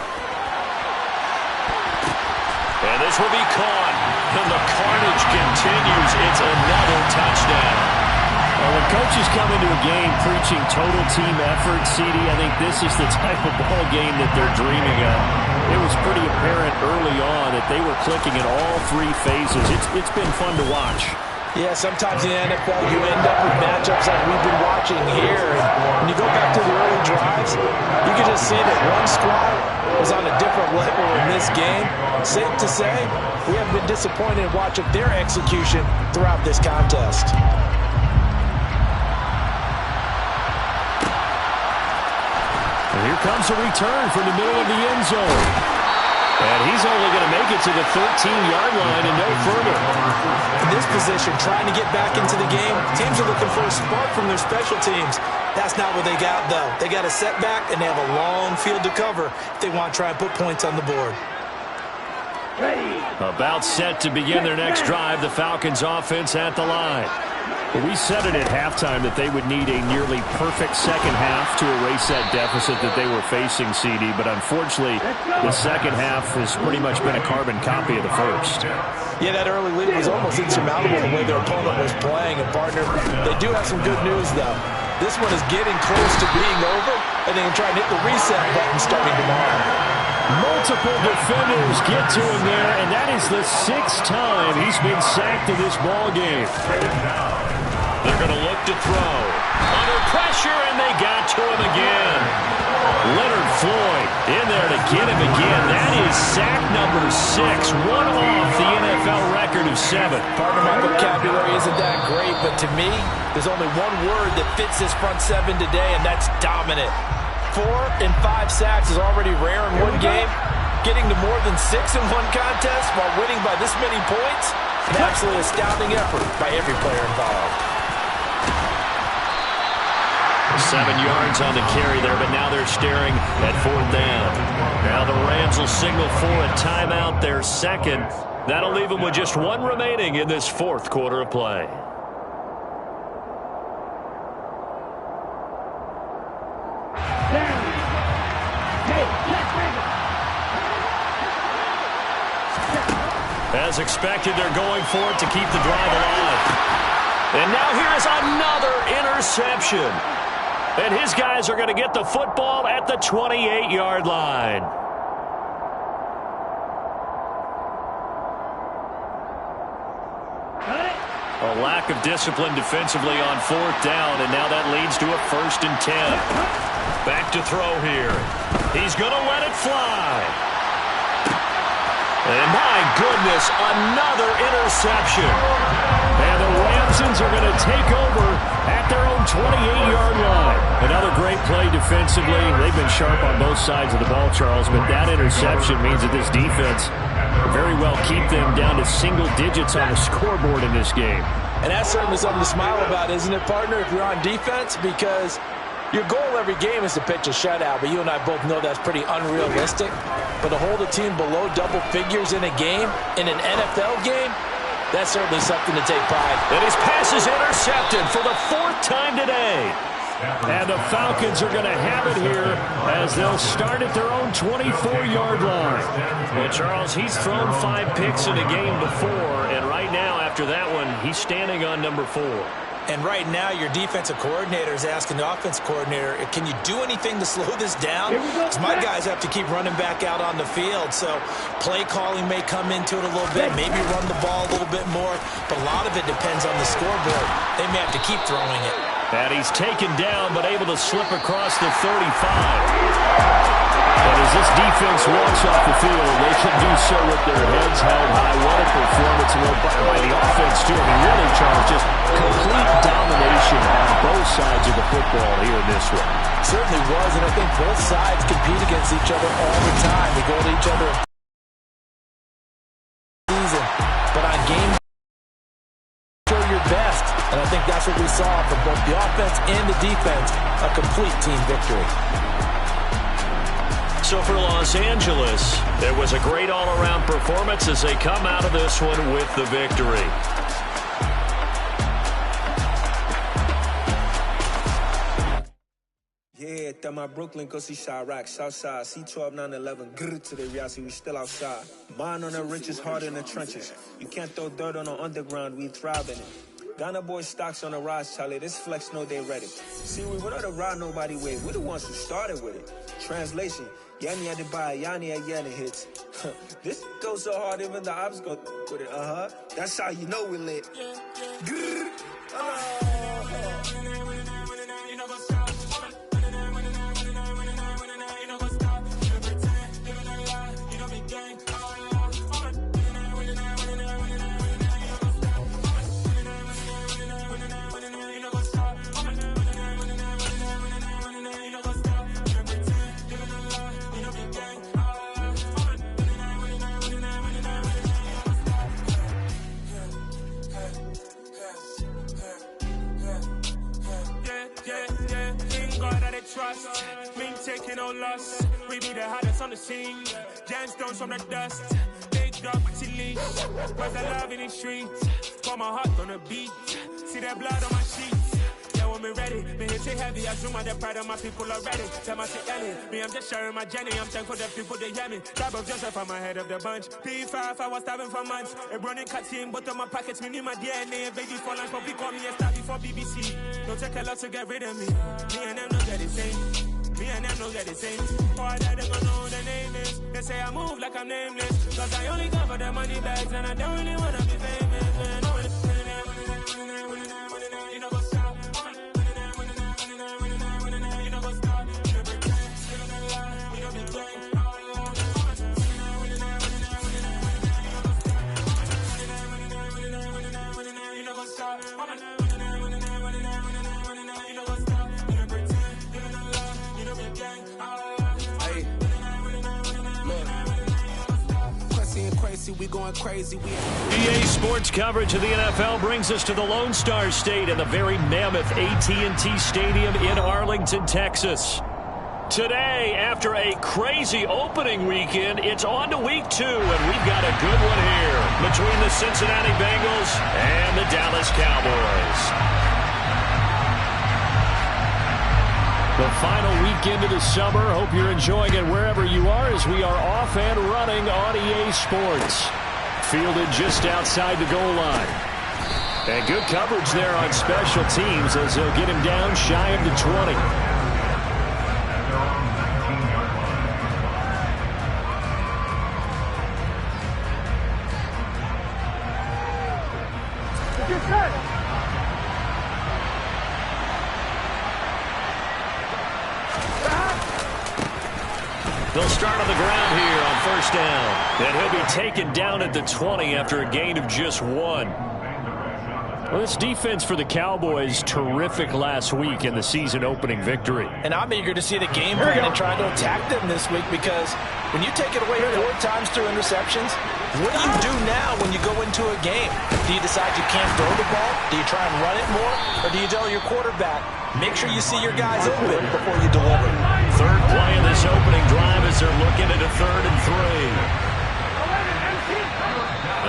And this will be caught. And the carnage continues. It's another touchdown. Well, when coaches come into a game preaching total team effort, CD, I think this is the type of ball game that they're dreaming of. It was pretty apparent early on that they were clicking in all three phases. It's been fun to watch. Yeah, sometimes in the NFL you end up with matchups like we've been watching here. And when you go back to the early drives, you can just see that one squad was on a different level in this game. Safe to say, we have been disappointed in watching their execution throughout this contest. And here comes a return from the middle of the end zone. And he's only going to make it to the 13-yard line and no further. In this position, trying to get back into the game, teams are looking for a spark from their special teams. That's not what they got, though. They got a setback, and they have a long field to cover if they want to try and put points on the board. About set to begin their next drive, the Falcons offense at the line. Well, we said it at halftime that they would need a nearly perfect second half to erase that deficit that they were facing, CD. But unfortunately, the second half has pretty much been a carbon copy of the first. Yeah, that early lead was almost insurmountable the way their opponent was playing. And, partner, they do have some good news, though. This one is getting close to being over, and they can try and hit the reset button starting tomorrow. Multiple defenders get to him there, and that is the sixth time he's been sacked in this ball game. They're going to look to throw. Under pressure, and they got to him again. Leonard Floyd in there to get him again. That is sack number 6, one off the NFL record of 7. Partner, my vocabulary isn't that great, but to me, there's only one word that fits this front 7 today, and that's dominant. 4 and 5 sacks is already rare in one game. Getting to more than 6 in one contest while winning by this many points, an absolutely astounding effort by every player involved. 7 yards on the carry there, but now they're staring at 4th down. Now the Rams will signal for a timeout, their second. That'll leave them with just 1 remaining in this 4th quarter of play. As expected, they're going for it to keep the drive alive. And now here is another interception. And his guys are going to get the football at the 28-yard line. A lack of discipline defensively on 4th down, and now that leads to a 1st and 10. Back to throw here. He's going to let it fly. And my goodness, another interception. And the Ramsons are going to take over at their own 28-yard line. Another great play defensively. They've been sharp on both sides of the ball, Charles, but that interception means that this defense very well keep them down to single digits on the scoreboard in this game. And that's certainly something to smile about, isn't it, partner, if you're on defense? Because your goal every game is to pitch a shutout, but you and I both know that's pretty unrealistic. But to hold a team below double figures in a game, in an NFL game, that's certainly something to take pride. And his pass is intercepted for the 4th time today. And the Falcons are going to have it here as they'll start at their own 24-yard line. Well, Charles, he's thrown 5 picks in a game before, and right now, after that one, he's standing on number 4. And right now, your defensive coordinator is asking the offense coordinator, can you do anything to slow this down? Because my guys have to keep running back out on the field. So play calling may come into it a little bit, maybe run the ball a little bit more. But a lot of it depends on the scoreboard. They may have to keep throwing it. And he's taken down, but able to slip across the 35. And as this defense walks off the field, they can do so with their heads held high. What a performance by the offense, too. I mean, really, Charles, just complete domination on both sides of the football here in this one. Certainly was, and I think both sides compete against each other all the time. They go to each other season, but on game show your best. And I think that's what we saw from both the offense and the defense, a complete team victory. So for Los Angeles, it was a great all-around performance as they come out of this one with the victory. Yeah, picked up my Brooklyn, go see Chirac, Southside, C12, 911, grrr to the reality, we still outside. Mine on the riches, heart in the trenches. You can't throw dirt on the underground, we thrive in it. Ghana boy stocks on the rise, Charlie, this flex know they ready. See, we without a ride nobody with, we the ones who started with it. Translation, Yanni had to buy, Yanni had Yanni hits. This goes so hard, even the ops go with it, That's how you know we lit. Grrr. Trust, me taking no loss. We be the hottest on the scene. Gemstones from the dust. Big dog with your leash. Where's the love in the streets? Pour my heart on the beat. See that blood on my sheets. Yeah, when me ready, me hit it heavy. I zoom on the pride of my people already. Tell my shit Ellie, me I'm just sharing my journey. I'm thankful the people they hear me. Tribe of Joseph, I'm ahead of the bunch. P5, I was starving for months. A running cutscene, but on my pockets, me need my DNA. Baby for lunch, but we call me a star before BBC. Don't take a lot to get rid of me. Me and them don't get the same. Me and them don't get the same. Boy, that they gon' know what the name is. They say I move like I'm nameless. Cause I only come for the money bags and I don't really wanna be famous, man. You know what's up? You know what's up? You know be gang. You know what's up? We going crazy. EA Sports coverage of the NFL brings us to the Lone Star State and the very mammoth AT&T Stadium in Arlington, Texas. Today, after a crazy opening weekend, it's on to week 2, and we've got a good one here between the Cincinnati Bengals and the Dallas Cowboys. The final weekend of the summer. Hope you're enjoying it wherever you are as we are off and running on EA Sports. Fielded just outside the goal line. And good coverage there on special teams as they'll get him down shy of the 20. They'll start on the ground here on first down. And he'll be taken down at the 20 after a gain of just 1. Well, this defense for the Cowboys, terrific last week in the season opening victory. And I'm eager to see the game plan and try to attack them this week because when you take it away 4 times through interceptions, what do you do now when you go into a game? Do you decide you can't throw the ball? Do you try and run it more? Or do you tell your quarterback, make sure you see your guys open before you deliver? Third play in this opening drive as they're looking at a 3rd and 3.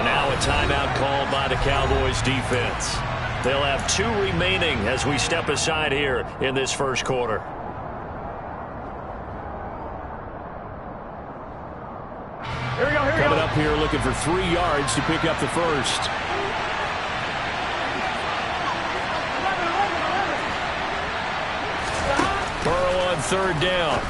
And now a timeout called by the Cowboys defense. They'll have 2 remaining as we step aside here in this first quarter. Coming up here looking for 3 yards to pick up the first. Burrow on 3rd down.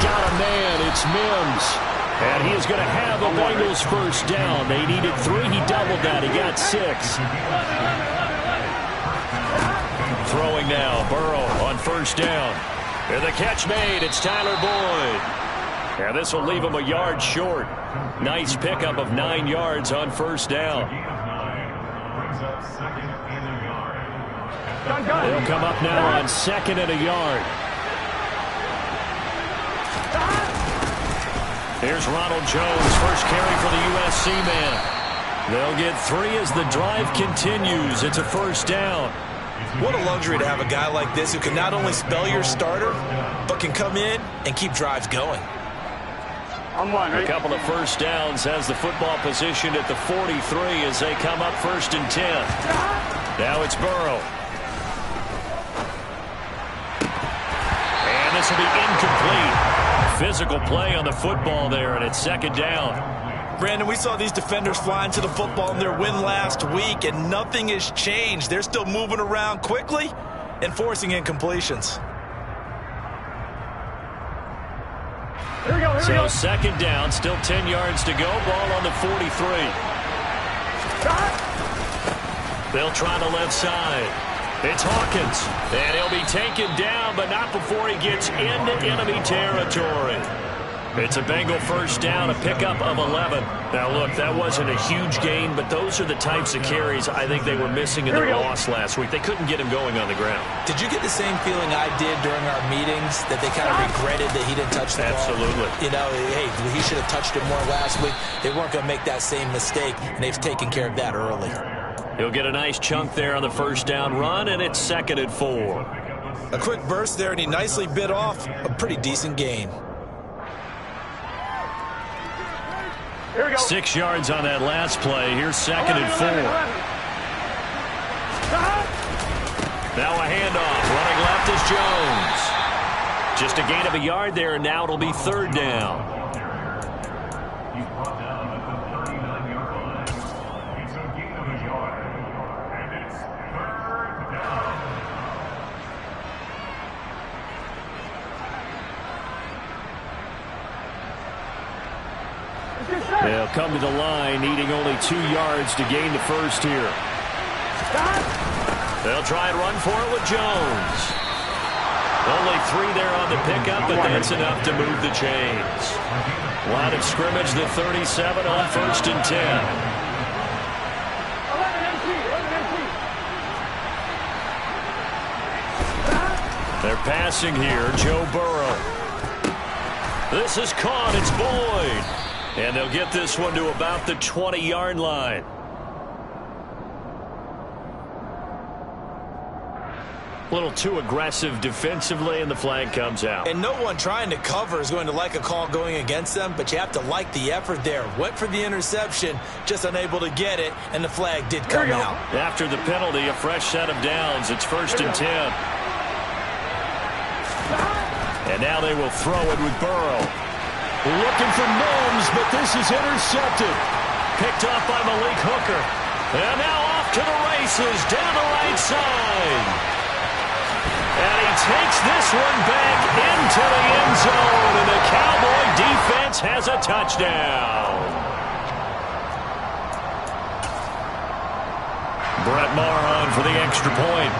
Got a man. It's Mims. And he is going to have the Bengals first down. They needed 3. He doubled that. He got 6. Throwing now. Burrow on first down. And the catch made. It's Tyler Boyd. And this will leave him a yard short. Nice pickup of 9 yards on first down. They'll come up now on 2nd and a yard. Here's Ronald Jones, first carry for the USC man. They'll get 3 as the drive continues. It's a first down. What a luxury to have a guy like this who can not only spell your starter, but can come in and keep drives going. A couple of first downs has the football position at the 43 as they come up 1st and 10. Now it's Burrow. this will be incomplete. Physical play on the football there, and it's second down. Brandon, we saw these defenders fly into the football in their win last week, and nothing has changed. They're still moving around quickly and forcing incompletions. So second down, still 10 yards to go. Ball on the 43. They'll try the left side. It's Hawkins, and he'll be taken down, but not before he gets into enemy territory. It's a Bengal first down, a pickup of 11. Now, look, that wasn't a huge gain, but those are the types of carries I think they were missing in their loss last week. They couldn't get him going on the ground. Did you get the same feeling I did during our meetings, that they kind of regretted that he didn't touch the ball? Absolutely. You know, hey, he should have touched it more last week. They weren't going to make that same mistake, and they've taken care of that early. He'll get a nice chunk there on the first down run, and it's 2nd and 4. A quick burst there, and he nicely bit off a pretty decent gain. 6 yards on that last play. Here's 2nd and 4. Now a handoff. Running left is Jones. Just a gain of a yard there, and now it'll be 3rd down. He's brought down at the 39-yard line. It's a gain of a yard. And it's 3rd down. They'll come to the line, needing only 2 yards to gain the first here. They'll try and run for it with Jones. Only 3 there on the pickup, but that's enough to move the chains. Line of scrimmage, the 37 on 1st and 10. They're passing here, Joe Burrow. This is caught, it's Boyd. And they'll get this one to about the 20-yard line. A little too aggressive defensively, and the flag comes out. And no one trying to cover is going to like a call going against them, but you have to like the effort there. Went for the interception, just unable to get it, and the flag did come out. After the penalty, a fresh set of downs. It's 1st and 10. And now they will throw it with Burrow. Looking for Mims, but this is intercepted. Picked off by Malik Hooker. And now off to the races, down the right side. And he takes this one back into the end zone, and the Cowboy defense has a touchdown. Brett Maher on for the extra point.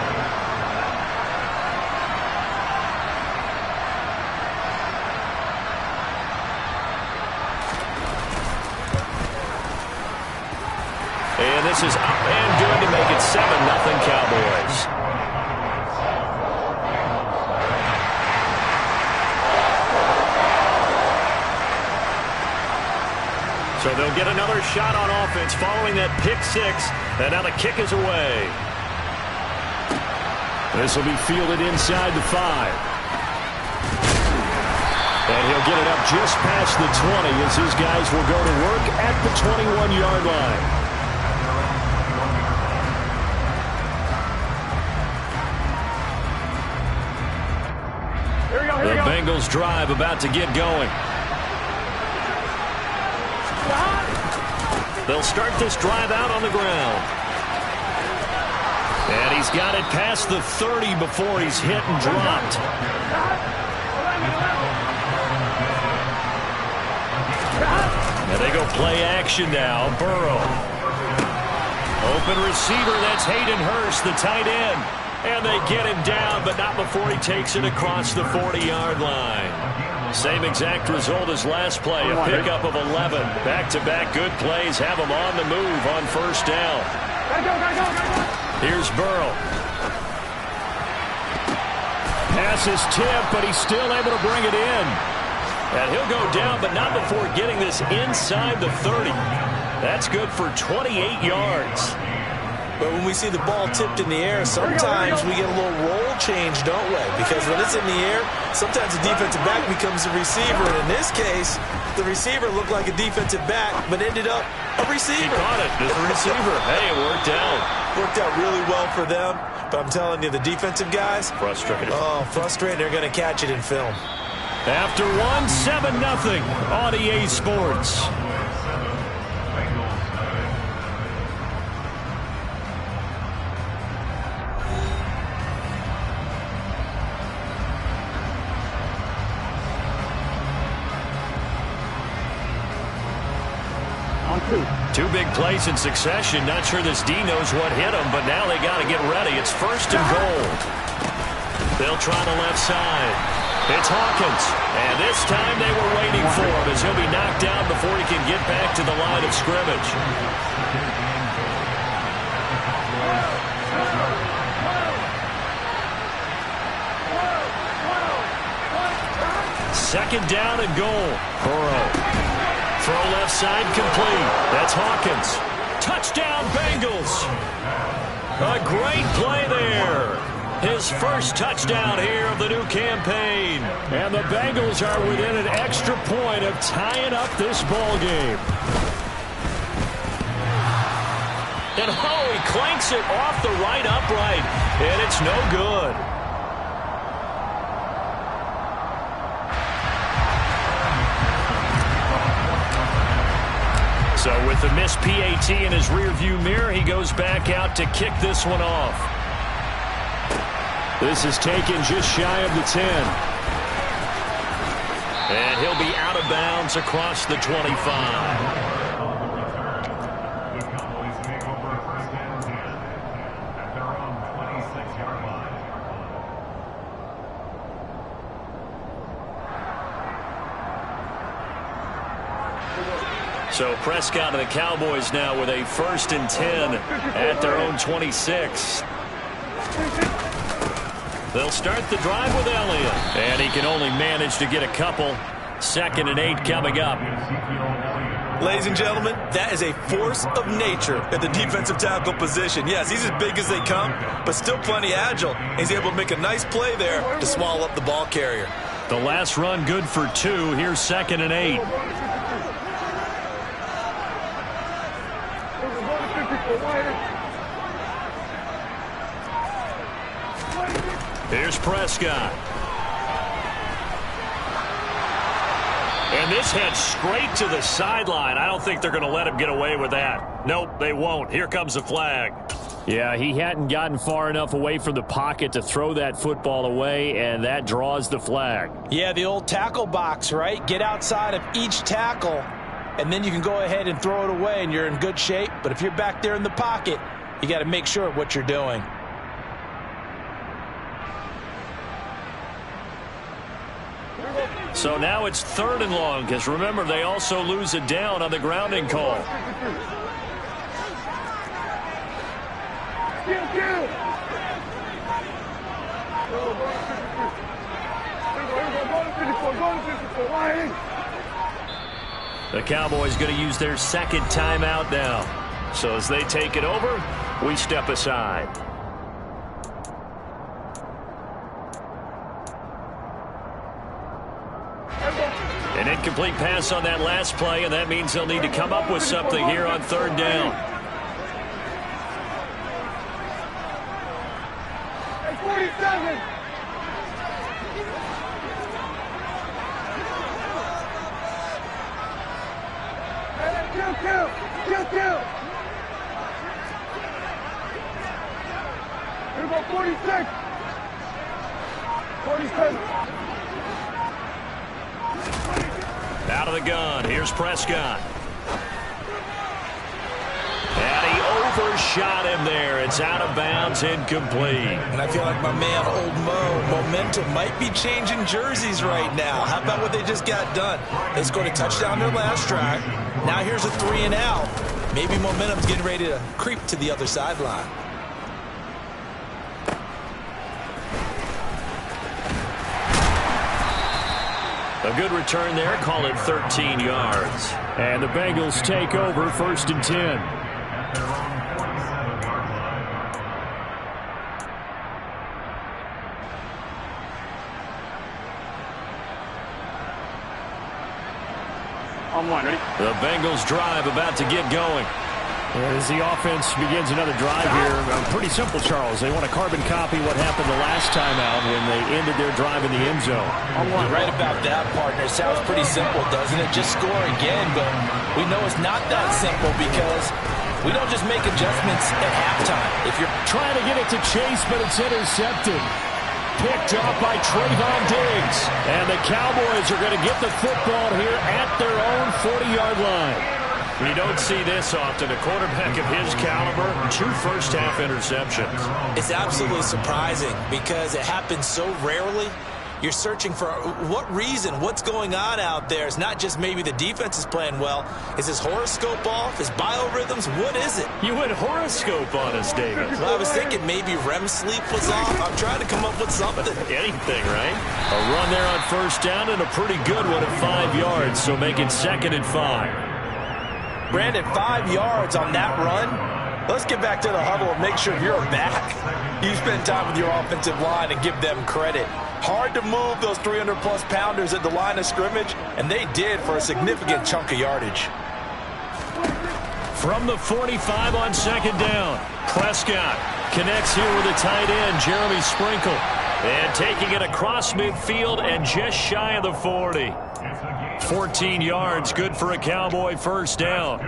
And this is up and good to make it 7-0 Cowboys. So they'll get another shot on offense following that pick 6. And now the kick is away. This will be fielded inside the 5. And he'll get it up just past the 20 as his guys will go to work at the 21-yard line. The Bengals drive about to get going. They'll start this drive out on the ground. And he's got it past the 30 before he's hit and dropped. And they go play action now. Burrow. Open receiver, that's Hayden Hurst, the tight end. And they get him down, but not before he takes it across the 40-yard line. Same exact result as last play, a pickup of 11. Back-to-back good plays have him on the move on 1st down. Here's Burrow. Pass is tipped, but he's still able to bring it in. And he'll go down, but not before getting this inside the 30. That's good for 28 yards. But when we see the ball tipped in the air, sometimes we get a little roll change, don't we? Because when it's in the air, sometimes the defensive back becomes a receiver. And in this case, the receiver looked like a defensive back, but ended up a receiver. He caught it as a receiver. Hey, it worked out. Worked out really well for them. But I'm telling you, the defensive guys, frustrated. Oh, frustrated. They're going to catch it in film. After 7-0 on EA Sports. Two big plays in succession. Not sure this D knows what hit him, but now they got to get ready. It's 1st and goal. They'll try the left side. It's Hawkins. And this time they were waiting for him as he'll be knocked down before he can get back to the line of scrimmage. Second down and goal. Burrow. Throw left side complete. That's Hawkins. Touchdown Bengals. A great play there. His first touchdown here of the new campaign. And the Bengals are within an extra point of tying up this ball game. And he clanks it off the right upright. And it's no good. So with the missed PAT in his rearview mirror, he goes back out to kick this one off. This is taken just shy of the 10. And he'll be out of bounds across the 25. So Prescott and the Cowboys now with a 1st and 10 at their own 26. They'll start the drive with Elliott. And he can only manage to get a couple. 2nd and 8 coming up. Ladies and gentlemen, that is a force of nature at the defensive tackle position. Yes, he's as big as they come, but still plenty agile. He's able to make a nice play there to swallow up the ball carrier. The last run good for 2. Here's 2nd and 8. Here's Prescott. And this heads straight to the sideline. I don't think they're going to let him get away with that. Nope, they won't. Here comes the flag. Yeah, he hadn't gotten far enough away from the pocket to throw that football away, and that draws the flag. Yeah, the old tackle box, right? Get outside of each tackle, and then you can go ahead and throw it away, and you're in good shape. But if you're back there in the pocket, you got to make sure of what you're doing. So now it's 3rd and long, because remember, they also lose it down on the grounding call. The Cowboys going to use their 2nd timeout now. So as they take it over, we step aside. An incomplete pass on that last play, and that means they'll need to come up with something here on 3rd down. Hey, 47! Kill! Here we go, 46! 47! Out of the gun. Here's Prescott. And he overshot him there. It's out of bounds, incomplete. And I feel like my man, Old Mo, momentum might be changing jerseys right now. How about what they just got done? They scored a touchdown their last drive. Now here's a 3 and out. Maybe momentum's getting ready to creep to the other sideline. A good return there. Call it 13 yards. And the Bengals take over 1st and 10. On one, ready? The Bengals drive about to get going. As the offense begins another drive here, pretty simple, Charles. They want to carbon copy what happened the last time out when they ended their drive in the end zone. You're right about that, partner. Sounds pretty simple, doesn't it? Just score again, but we know it's not that simple because we don't just make adjustments at halftime. If you're trying to get it to Chase, but it's intercepted. Picked up by Trayvon Diggs. And the Cowboys are going to get the football here at their own 40-yard line. You don't see this often. A quarterback of his caliber, 2 first-half interceptions. It's absolutely surprising because it happens so rarely. You're searching for what reason, what's going on out there. It's not just maybe the defense is playing well. Is his horoscope off? His biorhythms? What is it? You went horoscope on us, David. Well, I was thinking maybe REM sleep was off. I'm trying to come up with something. Anything, right? A run there on first down and a pretty good one at 5 yards, so make it 2nd and 5. Brandon, 5 yards on that run. Let's get back to the huddle and make sure you're back. You spend time with your offensive line and give them credit. Hard to move those 300-plus pounders at the line of scrimmage, and they did for a significant chunk of yardage. From the 45 on 2nd down, Prescott connects here with a tight end, Jeremy Sprinkle. And taking it across midfield and just shy of the 40. 14 yards, good for a Cowboy first down.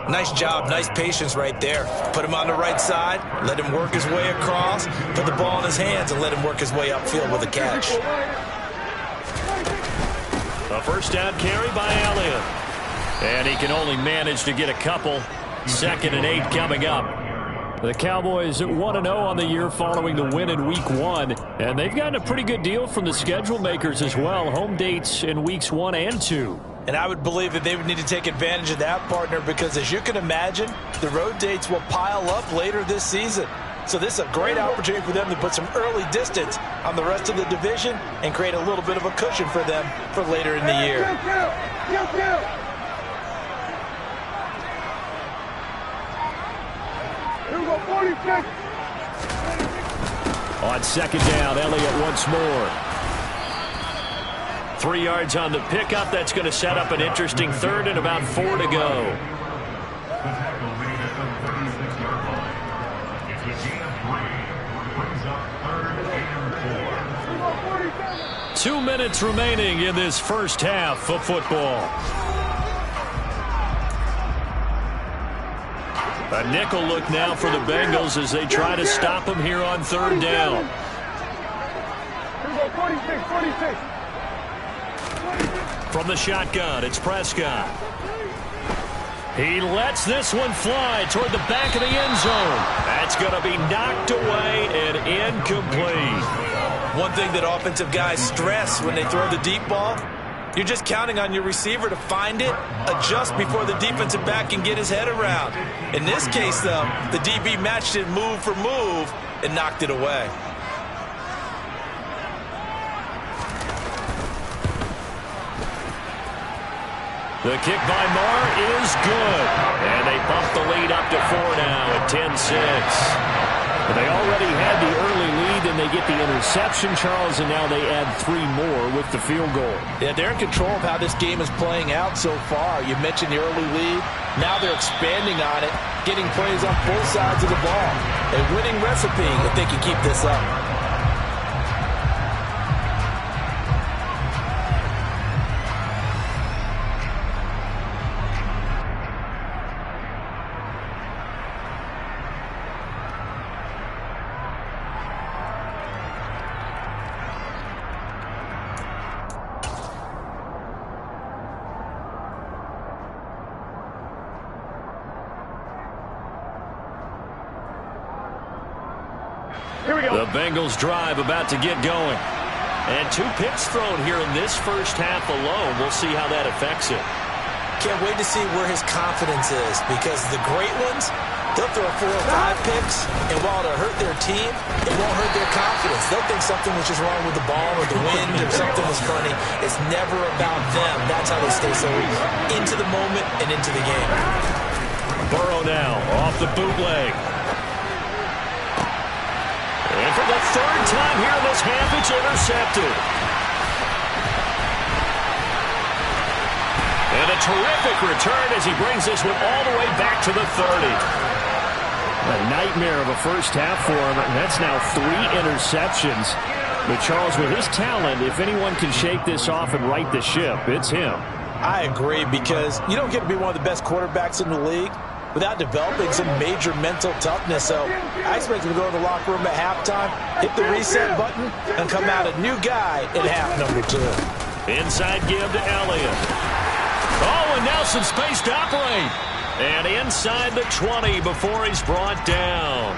Nice job, nice patience right there. Put him on the right side, let him work his way across, put the ball in his hands and let him work his way upfield with a catch. A first down carry by Elliott. And he can only manage to get a couple. 2nd and 8 coming up. The Cowboys 1-0 on the year following the win in Week 1. And they've gotten a pretty good deal from the schedule makers as well. Home dates in Weeks 1 and 2. And I would believe that they would need to take advantage of that, partner, because as you can imagine, the road dates will pile up later this season. So this is a great opportunity for them to put some early distance on the rest of the division and create a little bit of a cushion for them for later in the year. Here we go, 46. On 2nd down, Elliott once more. 3 yards on the pickup. That's going to set up an interesting 3rd and about 4 to go. 2 minutes remaining in this first half of football. A nickel look now for the Bengals as they try to stop him here on 3rd down. Here we go, 46, 46. From the shotgun, it's Prescott. He lets this one fly toward the back of the end zone. That's going to be knocked away and incomplete. One thing that offensive guys stress when they throw the deep ball, you're just counting on your receiver to find it, adjust before the defensive back can get his head around. In this case, though, the DB matched it move for move and knocked it away. The kick by Marr is good. And they bump the lead up to 4 now at 10-6. They already had the early lead, and they get the interception, Charles, and now they add 3 more with the field goal. Yeah, they're in control of how this game is playing out so far. You mentioned the early lead. Now they're expanding on it, getting plays on both sides of the ball. A winning recipe if they can keep this up. The Bengals drive about to get going. And 2 picks thrown here in this first half alone. We'll see how that affects it. Can't wait to see where his confidence is, because the great ones, they'll throw 4 or 5 picks, and while it'll hurt their team, it won't hurt their confidence. They'll think something was just wrong with the ball or the wind or something was funny. It's never about them. That's how they stay so into the moment and into the game. Burrow now off the bootleg. And for the 3rd time here in this half, it's intercepted. And a a terrific return as he brings this one all the way back to the 30. A nightmare of a first half for him, and that's now 3 interceptions. But Charles, with his talent, if anyone can shake this off and right the ship, it's him. I agree, because you don't get to be one of the best quarterbacks in the league without developing some major mental toughness. So I expect him to go in the locker room at halftime, hit the reset button, and come out a new guy in half number 2. Inside give to Elliott. Oh, and now some space to operate. And inside the 20 before he's brought down.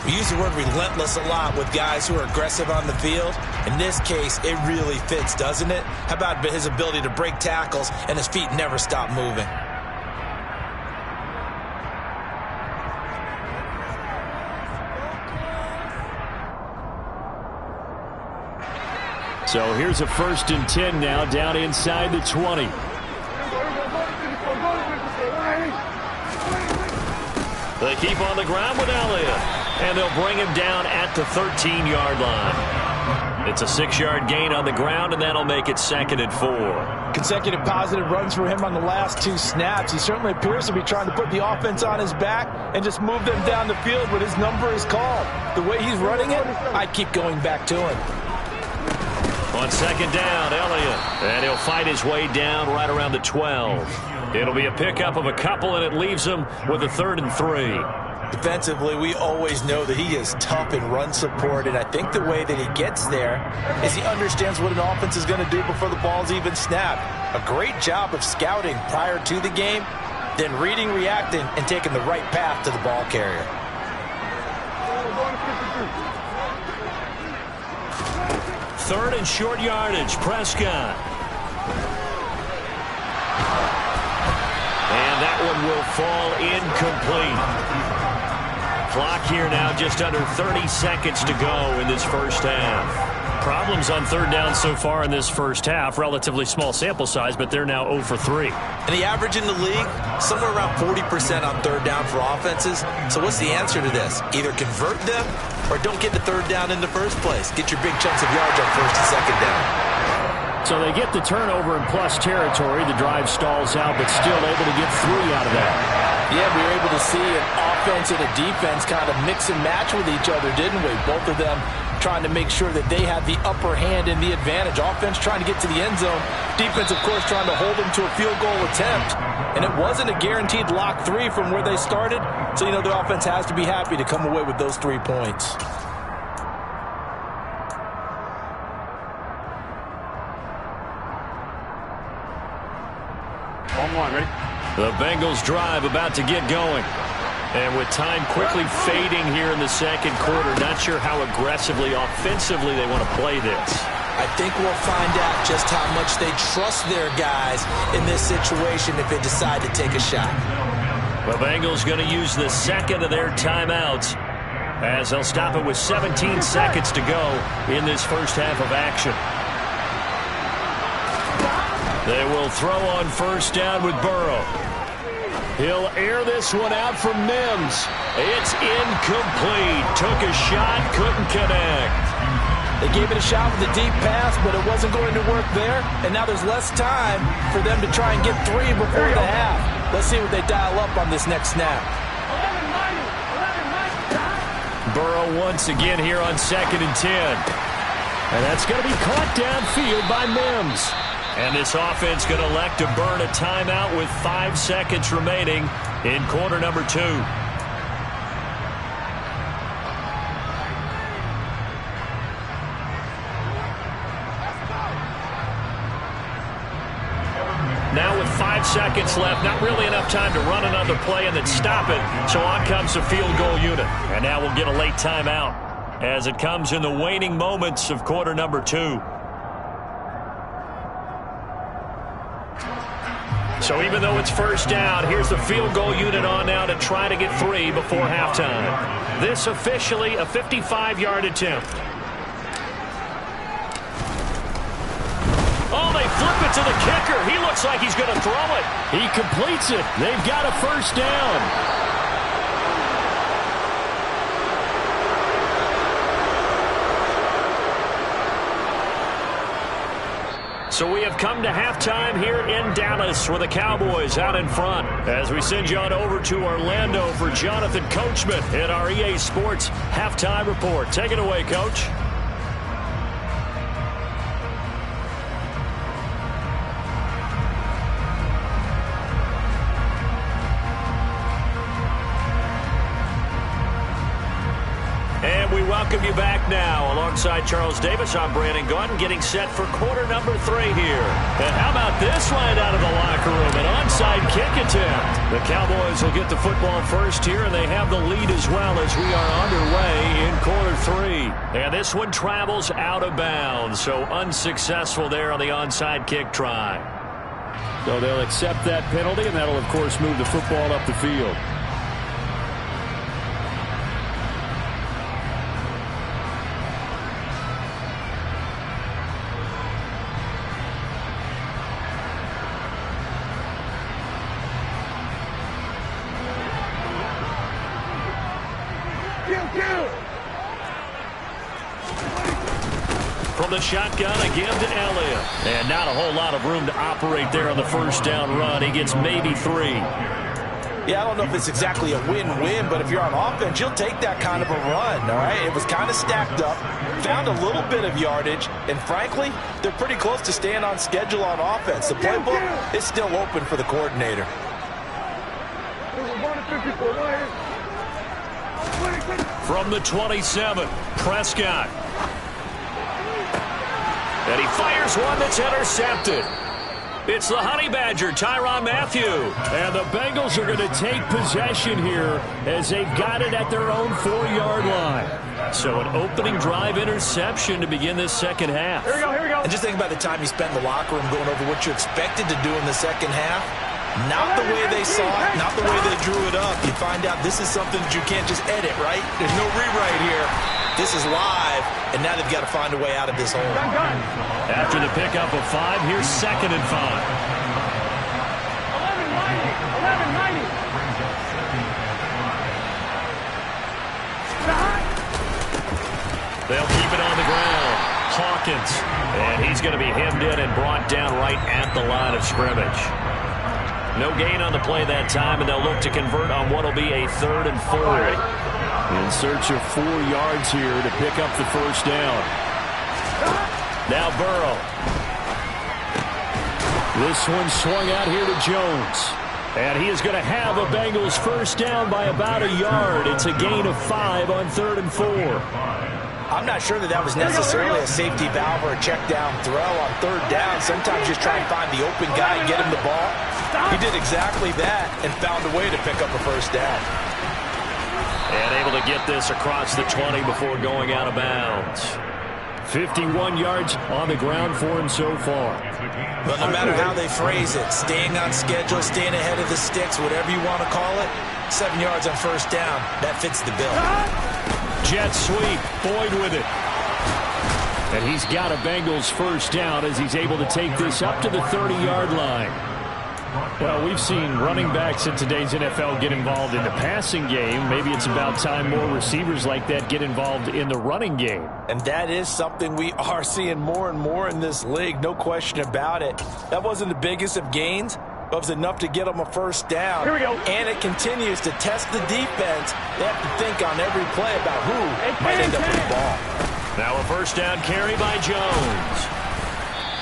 We use the word relentless a lot with guys who are aggressive on the field. In this case, it really fits, doesn't it? How about his ability to break tackles and his feet never stop moving? So here's a 1st and 10 now, down inside the 20. They keep on the ground with Elliott, and they'll bring him down at the 13-yard line. It's a 6-yard gain on the ground, and that'll make it 2nd and 4. Consecutive positive runs for him on the last 2 snaps. He certainly appears to be trying to put the offense on his back and just move them down the field when his number is called. The way he's running it, I keep going back to him. On 2nd down, Elliott, and he'll fight his way down right around the 12. It'll be a pickup of a couple, and it leaves him with a 3rd and 3. Defensively, we always know that he is tough in run support, and I think the way that he gets there is he understands what an offense is going to do before the ball's even snapped. A great job of scouting prior to the game, then reading, reacting, and taking the right path to the ball carrier. Third and short yardage, Prescott. And that one will fall incomplete. Clock here now just under 30 seconds to go in this first half. Problems on 3rd down so far in this first half. Relatively small sample size, but they're now 0 for 3. And the average in the league, somewhere around 40% on 3rd down for offenses. So what's the answer to this? Either convert them or don't get to 3rd down in the first place. Get your big chunks of yards on 1st and 2nd down. So they get the turnover in plus territory. The drive stalls out, but still able to get 3 out of that. Yeah, we were able to see an offense and a defense kind of mix and match with each other, didn't we? Both of them trying to make sure that they had the upper hand and the advantage. Offense trying to get to the end zone. Defense, of course, trying to hold them to a field goal attempt. And it wasn't a guaranteed lock 3 from where they started. So, you know, the offense has to be happy to come away with those 3 points. Ready? The Bengals drive about to get going. And with time quickly fading here in the 2nd quarter, not sure how aggressively, offensively they want to play this. I think we'll find out just how much they trust their guys in this situation if they decide to take a shot. The Bengals going to use the 2nd of their timeouts as they'll stop it with 17 seconds to go in this first half of action. They will throw on 1st down with Burrow. He'll air this one out for Mims. It's incomplete. Took a shot, couldn't connect. They gave it a shot with a deep pass, but it wasn't going to work there. And now there's less time for them to try and get 3 before the half. Let's see what they dial up on this next snap. Burrow once again here on 2nd and 10. And that's going to be caught downfield by Mims. And this offense going to elect to burn a timeout with 5 seconds remaining in quarter number 2. Now with 5 seconds left, not really enough time to run another play and then stop it. So on comes the field goal unit. And now we'll get a late timeout as it comes in the waning moments of quarter number 2. So even though it's 1st down, here's the field goal unit on now to try to get 3 before halftime. This officially a 55-yard attempt. Oh, they flip it to the kicker. He looks like he's going to throw it. He completes it. They've got a 1st down. So we have come to halftime here in Dallas with the Cowboys out in front. As we send you on over to Orlando for Jonathan Coachman in our EA Sports Halftime Report. Take it away, Coach. And we welcome you back now. Alongside Charles Davis, I'm Brandon Gaudin, getting set for quarter number 3 here. And how about this line out of the locker room? An onside kick attempt. The Cowboys will get the football first here, and they have the lead as well as we are underway in quarter 3. And this one travels out of bounds, so unsuccessful there on the onside kick try. So they'll accept that penalty, and that'll, of course, move the football up the field. From the shotgun, a give to Elliott. And not a whole lot of room to operate there on the first down run. He gets maybe 3. Yeah, I don't know if it's exactly a win-win, but if you're on offense, you'll take that kind of a run, all right? It was kind of stacked up, found a little bit of yardage, and frankly, they're pretty close to staying on schedule on offense. The playbook is still open for the coordinator. From the 27, Prescott. And he fires one that's intercepted. It's the Honey Badger, Tyrann Mathieu. And the Bengals are going to take possession here as they've got it at their own 4-yard line. So an opening drive interception to begin this second half. Here we go, here we go. And just think about the time you spent in the locker room going over what you expected to do in the second half. Not the way they saw it, not the way they drew it up. You find out this is something that you can't just edit, right? There's no rewrite here. This is live, and now they've got to find a way out of this hole. After the pickup of 5, here's 2nd and 5. 11-90. They'll keep it on the ground. Hawkins. And he's going to be hemmed in and brought down right at the line of scrimmage. No gain on the play that time, and they'll look to convert on what will be a 3rd and 4. In search of 4 yards here to pick up the first down. Now Burrow. This one swung out here to Jones. And he is going to have a Bengals first down by about a yard. It's a gain of 5 on 3rd and 4. I'm not sure that was necessarily a safety valve or a check down throw on 3rd down. Sometimes just try and find the open guy and get him the ball. He did exactly that and found a way to pick up a first down. And able to get this across the 20 before going out of bounds. 51 yards on the ground for him so far. But no matter how they phrase it, staying on schedule, staying ahead of the sticks, whatever you want to call it, 7 yards on first down, that fits the bill. Jet sweep, Boyd with it. And he's got a Bengals first down as he's able to take this up to the 30-yard line. Well, we've seen running backs in today's NFL get involved in the passing game. Maybe it's about time more receivers like that get involved in the running game. And that is something we are seeing more and more in this league, no question about it. That wasn't the biggest of gains, but it was enough to get them a first down. Here we go. And it continues to test the defense. They have to think on every play about who might end up with the ball. Now a first down carry by Jones.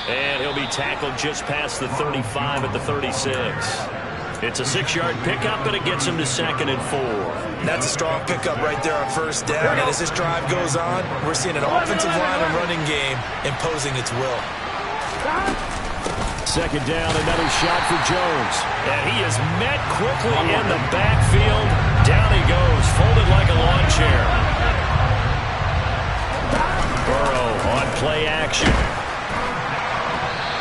And he'll be tackled just past the 35 at the 36. It's a 6-yard pickup, and it gets him to 2nd and 4. That's a strong pickup right there on first down. And as this drive goes on, we're seeing an offensive line and running game imposing its will. 2nd down, another shot for Jones. And he is met quickly in the backfield. Down he goes, folded like a lawn chair. Burrow on play action.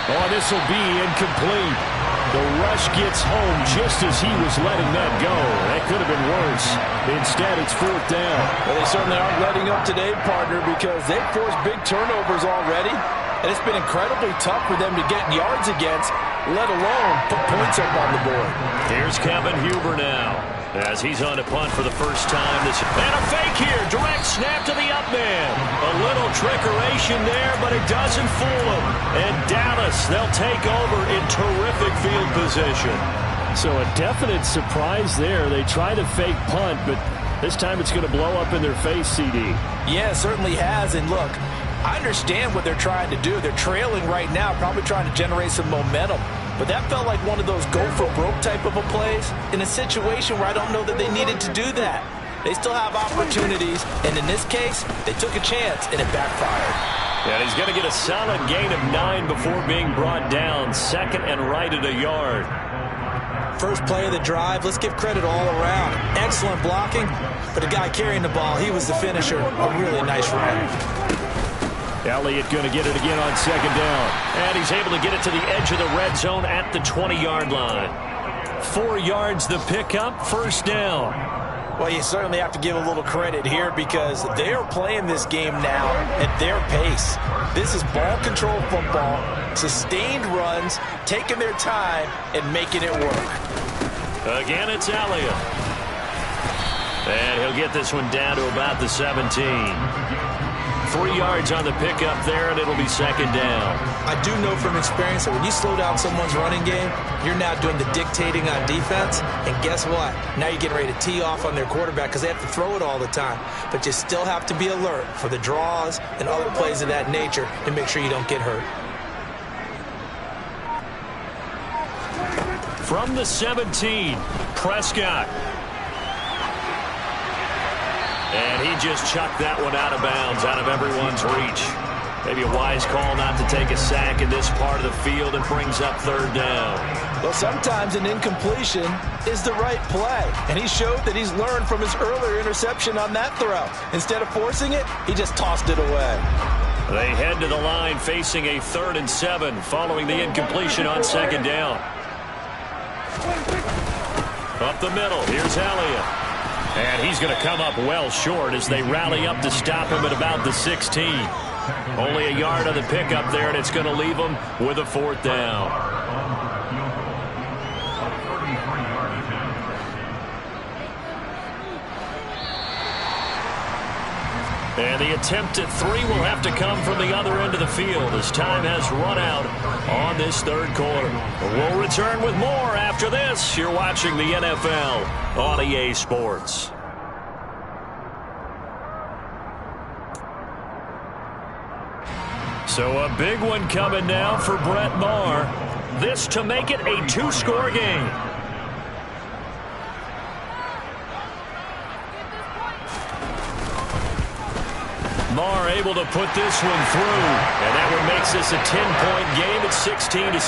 Oh, this will be incomplete. The rush gets home just as he was letting that go. That could have been worse. Instead, it's 4th down. Well, they certainly aren't letting up today, partner, because they've forced big turnovers already. And it's been incredibly tough for them to get yards against, let alone put points up on the board. Here's Kevin Huber now, as he's on to punt for the first time. And a fake here. Direct snap to the up man. A little trickeration there, but it doesn't fool him. And Dallas, they'll take over in terrific field position. So a definite surprise there. They try to fake punt, but this time it's going to blow up in their face, CD. Yeah, it certainly has. And look, I understand what they're trying to do. They're trailing right now, probably trying to generate some momentum. But that felt like one of those go-for-broke type of a plays in a situation where I don't know that they needed to do that. They still have opportunities, and in this case, they took a chance, and it backfired. And he's going to get a solid gain of 9 before being brought down. Second and right at a yard. First play of the drive, let's give credit all around. Excellent blocking, but the guy carrying the ball, he was the finisher. A really nice run. Elliott going to get it again on second down. And he's able to get it to the edge of the red zone at the 20-yard line. 4 yards the pickup, first down. Well, you certainly have to give a little credit here because they are playing this game now at their pace. This is ball control football, sustained runs, taking their time and making it work. Again, it's Elliott. And he'll get this one down to about the 17. 3 yards on the pickup there, and it'll be second down. I do know from experience that when you slow down someone's running game, you're now doing the dictating on defense. And guess what? Now you're getting ready to tee off on their quarterback because they have to throw it all the time. But you still have to be alert for the draws and other plays of that nature to make sure you don't get hurt. From the 17, Prescott. And he just chucked that one out of bounds, out of everyone's reach. Maybe a wise call not to take a sack in this part of the field and brings up third down. Well, sometimes an incompletion is the right play. And he showed that he's learned from his earlier interception on that throw. Instead of forcing it, he just tossed it away. They head to the line facing a 3rd and 7 following the incompletion on second down. Up the middle, here's Elliott. And he's going to come up well short as they rally up to stop him at about the 16. Only a yard on the pickup there, and it's going to leave him with a 4th down. And the attempt at 3 will have to come from the other end of the field as time has run out on this third quarter. We'll return with more after this. You're watching the NFL on EA Sports. So a big one coming now for Brett Maher. This to make it a 2-score game. Maher able to put this one through, and that one makes this a 10-point game at 16-6.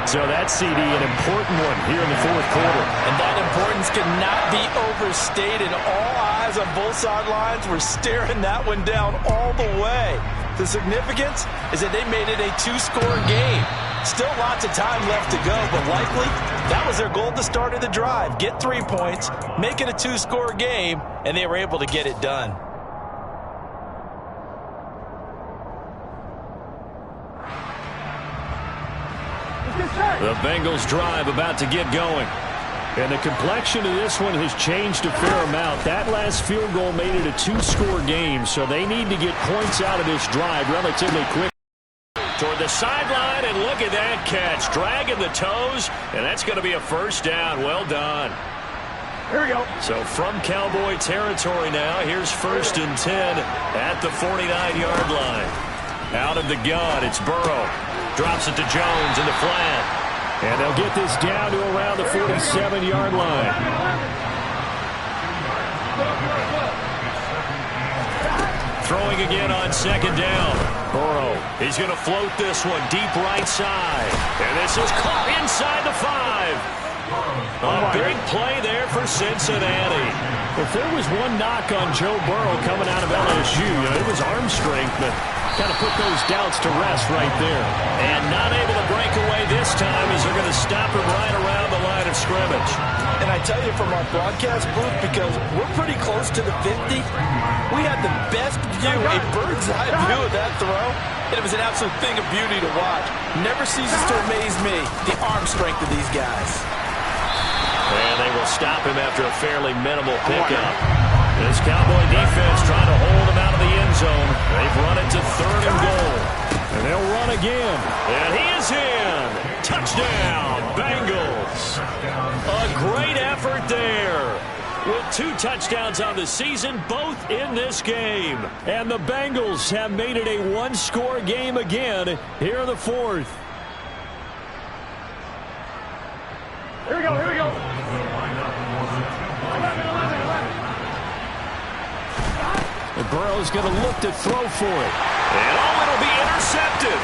So that's, CD, an important one here in the fourth quarter. And that importance cannot be overstated. All eyes on both sidelines were staring that one down all the way. The significance is that they made it a 2-score game. Still lots of time left to go, but likely that was their goal at the start of the drive. Get 3 points, make it a 2-score game, and they were able to get it done. The Bengals drive about to get going. And the complexion of this one has changed a fair amount. That last field goal made it a 2-score game, so they need to get points out of this drive relatively quick. Toward the sideline, and look at that catch. Dragging the toes, and that's going to be a first down. Well done. Here we go. So from Cowboy territory now, here's 1st and 10 at the 49-yard line. Out of the gun, it's Burrow. Drops it to Jones in the flat. And they'll get this down to around the 47-yard line. Throwing again on second down. Burrow, he's going to float this one deep right side. And this is caught inside the 5. A big play there for Cincinnati. If there was one knock on Joe Burrow coming out of LSU, it was arm strength, but kind of put those doubts to rest right there. And not able to break away this time as they're going to stop him right around the line of scrimmage. And I tell you from our broadcast booth, because we're pretty close to the 50, we had the best view, a bird's eye view of that throw, and it was an absolute thing of beauty to watch. Never ceases to amaze me, the arm strength of these guys. And they will stop him after a fairly minimal pickup. This Cowboy defense trying to hold him out of the end zone. They've run it to 3rd and goal. And they'll run again. And he is in. Touchdown, Bengals. A great effort there. With 2 touchdowns on the season, both in this game. And the Bengals have made it a one-score game again here in the 4th. Here we go, here we go. And Burrow's going to look to throw for it. And it'll be intercepted.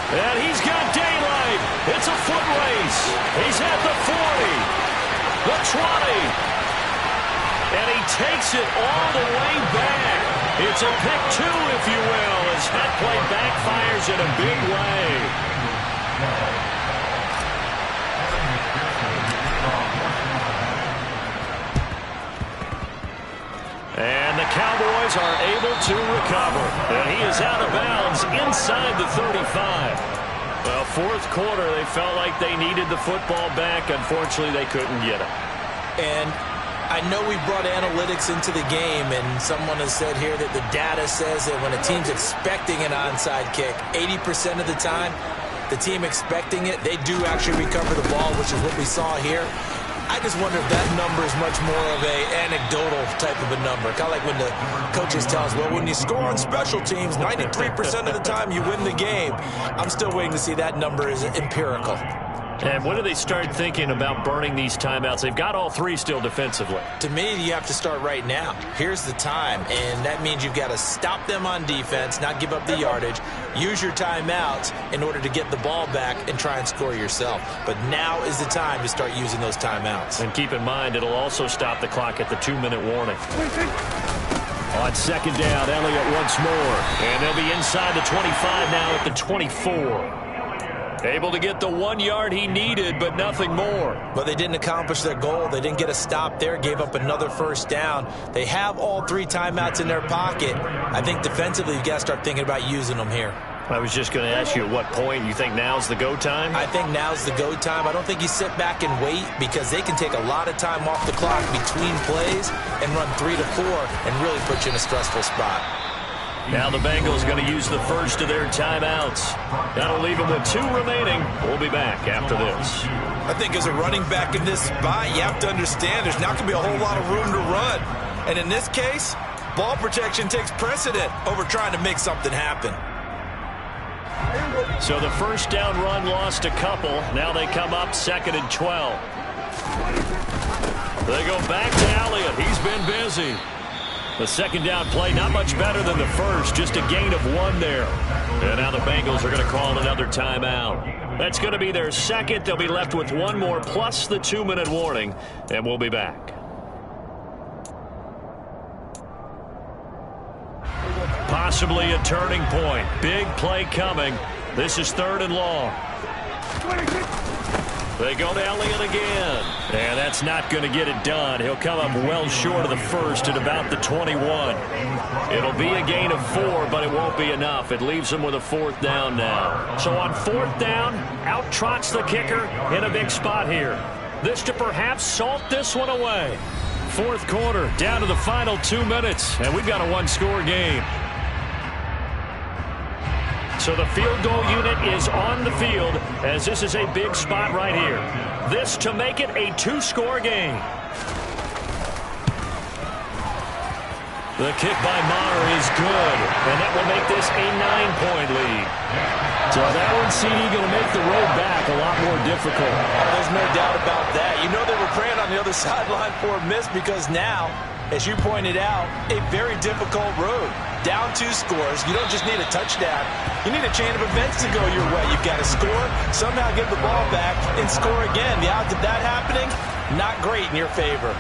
And he's got daylight. It's a foot race. He's at the 40, the 20. And he takes it all the way back. It's a pick 2, if you will, as that play backfires in a big way. And the Cowboys are able to recover. And he is out of bounds inside the 35. Well, 4th quarter, they felt like they needed the football back. Unfortunately, they couldn't get it. And I know we brought analytics into the game, and someone has said here that the data says that when a team's expecting an onside kick, 80% of the time, the team expecting it, they do actually recover the ball, which is what we saw here. I just wonder if that number is much more of a anecdotal type of a number. Kind of like when the coaches tell us, well, when you score on special teams, 93% of the time you win the game. I'm still waiting to see that number is empirical. And when do they start thinking about burning these timeouts? They've got all 3 still defensively. To me, you have to start right now. Here's the time, and that means you've got to stop them on defense, not give up the yardage, use your timeouts in order to get the ball back and try and score yourself. But now is the time to start using those timeouts. And keep in mind, it'll also stop the clock at the 2-minute warning. On 2nd down, Elliott once more. And they'll be inside the 25 now at the 24. Able to get the 1 yard he needed, but nothing more. But they didn't accomplish their goal. They didn't get a stop there, gave up another 1st down. They have all 3 timeouts in their pocket. I think defensively, you've got to start thinking about using them here. I was just going to ask you, at what point you think now's the go time? I think now's the go time. I don't think you sit back and wait, because they can take a lot of time off the clock between plays and run 3 to 4 and really put you in a stressful spot. Now the Bengals going to use the first of their timeouts. That'll leave them with 2 remaining. We'll be back after this. I think as a running back in this spot, you have to understand there's not going to be a whole lot of room to run. And in this case, ball protection takes precedent over trying to make something happen. So the 1st down run lost a couple. Now they come up 2nd and 12. They go back to Elliott. He's been busy. The 2nd down play, not much better than the 1st, just a gain of 1 there. And now the Bengals are going to call another timeout. That's going to be their 2nd. They'll be left with 1 more plus the 2-minute warning, and we'll be back. Possibly a turning point. Big play coming. This is 3rd and long. They go to Elliott again. And that's not going to get it done. He'll come up well short of the 1st at about the 21. It'll be a gain of 4, but it won't be enough. It leaves them with a 4th down now. So on 4th down, out trots the kicker in a big spot here. This to perhaps salt this one away. 4th quarter, down to the final 2 minutes, and we've got a 1-score game. So the field goal unit is on the field, as this is a big spot right here. This to make it a 2-score game. The kick by Maher is good, and that will make this a 9-point lead. So that one, CD, going to make the road back a lot more difficult. Oh, there's no doubt about that. You know they were praying on the other sideline for a miss, because now, as you pointed out, a very difficult road. Down 2 scores. You don't just need a touchdown. You need a chain of events to go your way. You've got to score, somehow get the ball back, and score again. The odds of that happening, not great in your favor.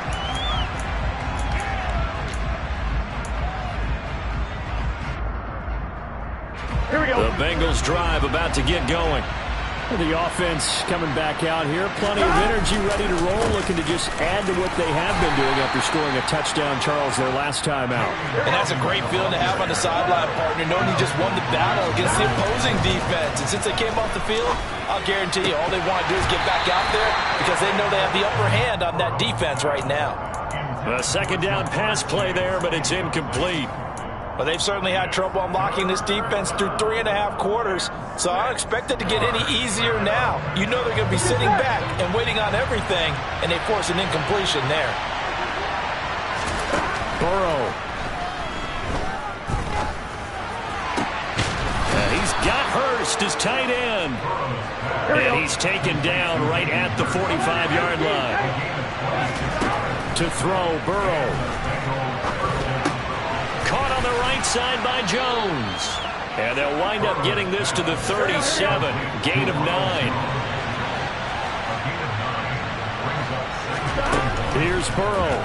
Here we go. The Bengals drive about to get going. The offense coming back out here. Plenty of energy, ready to roll, looking to just add to what they have been doing after scoring a touchdown, Charles, their last time out. And that's a great feeling to have on the sideline, partner, knowing you just won the battle against the opposing defense. And since they came off the field, I'll guarantee you all they want to do is get back out there because they know they have the upper hand on that defense right now. A second down pass play there, but it's incomplete. Well, they've certainly had trouble unlocking this defense through 3.5 quarters, so I don't expect it to get any easier now. You know they're going to be sitting back and waiting on everything, and they force an incompletion there. Burrow. He's got Hurst as tight end. And he's taken down right at the 45-yard line. To throw, Burrow. Caught on the right side by Jones. And they'll wind up getting this to the 37. Gain of 9. Here's Burrow.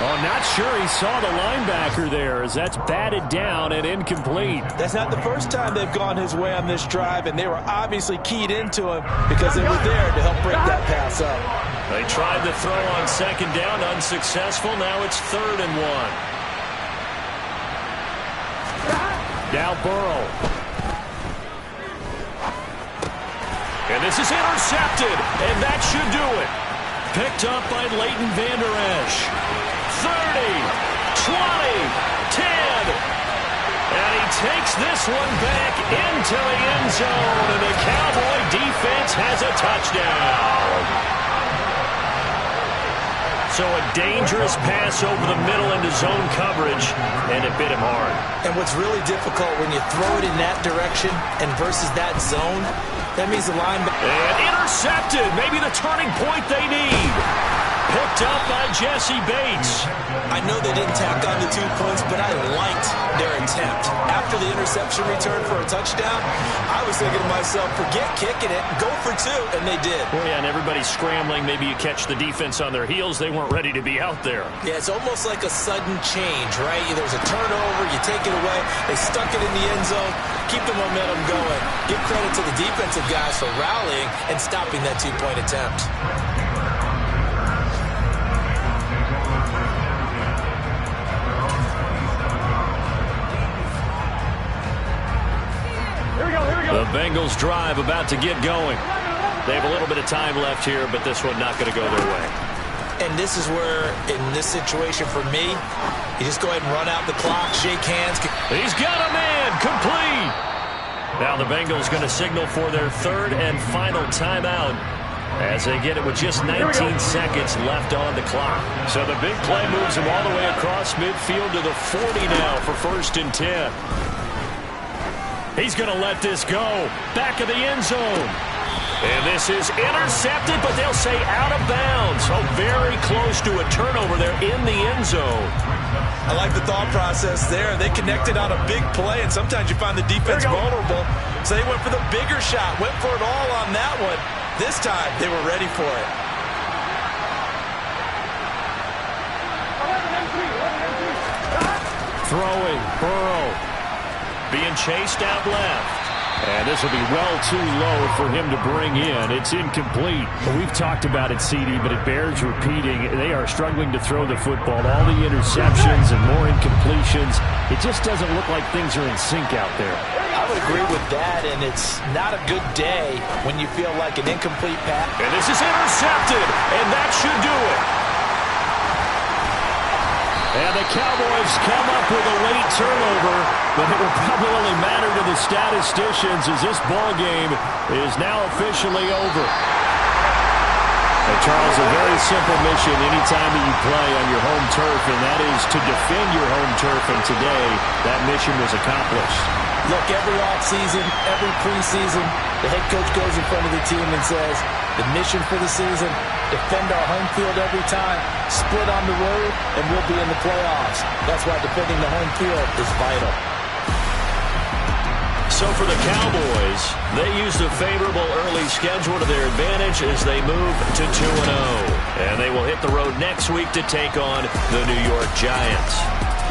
Oh, not sure he saw the linebacker there as that's batted down and incomplete. That's not the first time they've gone his way on this drive, and they were obviously keyed into him because they were there to help break that pass up. They tried the throw on second down, unsuccessful. Now it's 3rd and 1. Now Burrow. And this is intercepted, and that should do it. Picked up by Leighton Vander Esch. 30, 20, 10. And he takes this one back into the end zone, and the Cowboy defense has a touchdown. So a dangerous pass over the middle into zone coverage, and it bit him hard. And what's really difficult when you throw it in that direction and versus that zone, that means the linebacker. And intercepted. Maybe the turning point they need. Picked up by Jesse Bates. I know they didn't tack on the 2 points, but I liked their attempt. After the interception return for a touchdown, I was thinking to myself, forget kicking it, go for 2, and they did. Well, yeah, and everybody's scrambling. Maybe you catch the defense on their heels. They weren't ready to be out there. Yeah, it's almost like a sudden change, right? There's a turnover, you take it away, they stuck it in the end zone, keep the momentum going. Give credit to the defensive guys for rallying and stopping that 2-point attempt. The Bengals drive about to get going. They have a little bit of time left here, but this one not going to go their way. And this is where, in this situation for me, you just go ahead and run out the clock, shake hands. He's got a man, complete. Now the Bengals going to signal for their 3rd and final timeout as they get it with just 19 seconds left on the clock. So the big play moves him all the way across midfield to the 40 now for 1st and 10. He's going to let this go. Back of the end zone. And this is intercepted, but they'll say out of bounds. So very close to a turnover there in the end zone. I like the thought process there. They connected on a big play, and sometimes you find the defense vulnerable. So they went for the bigger shot, went for it all on that one. This time, they were ready for it. Throwing, Burrow. Being chased out left. And this will be well too low for him to bring in. It's incomplete. Well, we've talked about it, CD, but it bears repeating. They are struggling to throw the football. All the interceptions and more incompletions. It just doesn't look like things are in sync out there. I would agree with that, and it's not a good day when you feel like an incomplete pass. And this is intercepted, and that should do it. And the Cowboys come up with a late turnover, but it will probably only matter to the statisticians as this ball game is now officially over. And Charles, a very simple mission anytime that you play on your home turf, and that is to defend your home turf, and today that mission was accomplished. Look, every offseason, every preseason, the head coach goes in front of the team and says, the mission for the season, defend our home field every time, split on the road, and we'll be in the playoffs. That's why defending the home field is vital. So for the Cowboys, they used a favorable early schedule to their advantage as they move to 2-0. And they will hit the road next week to take on the New York Giants.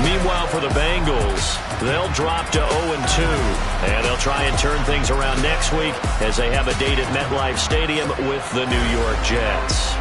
Meanwhile, for the Bengals, they'll drop to 0-2. And they'll try and turn things around next week as they have a date at MetLife Stadium with the New York Jets.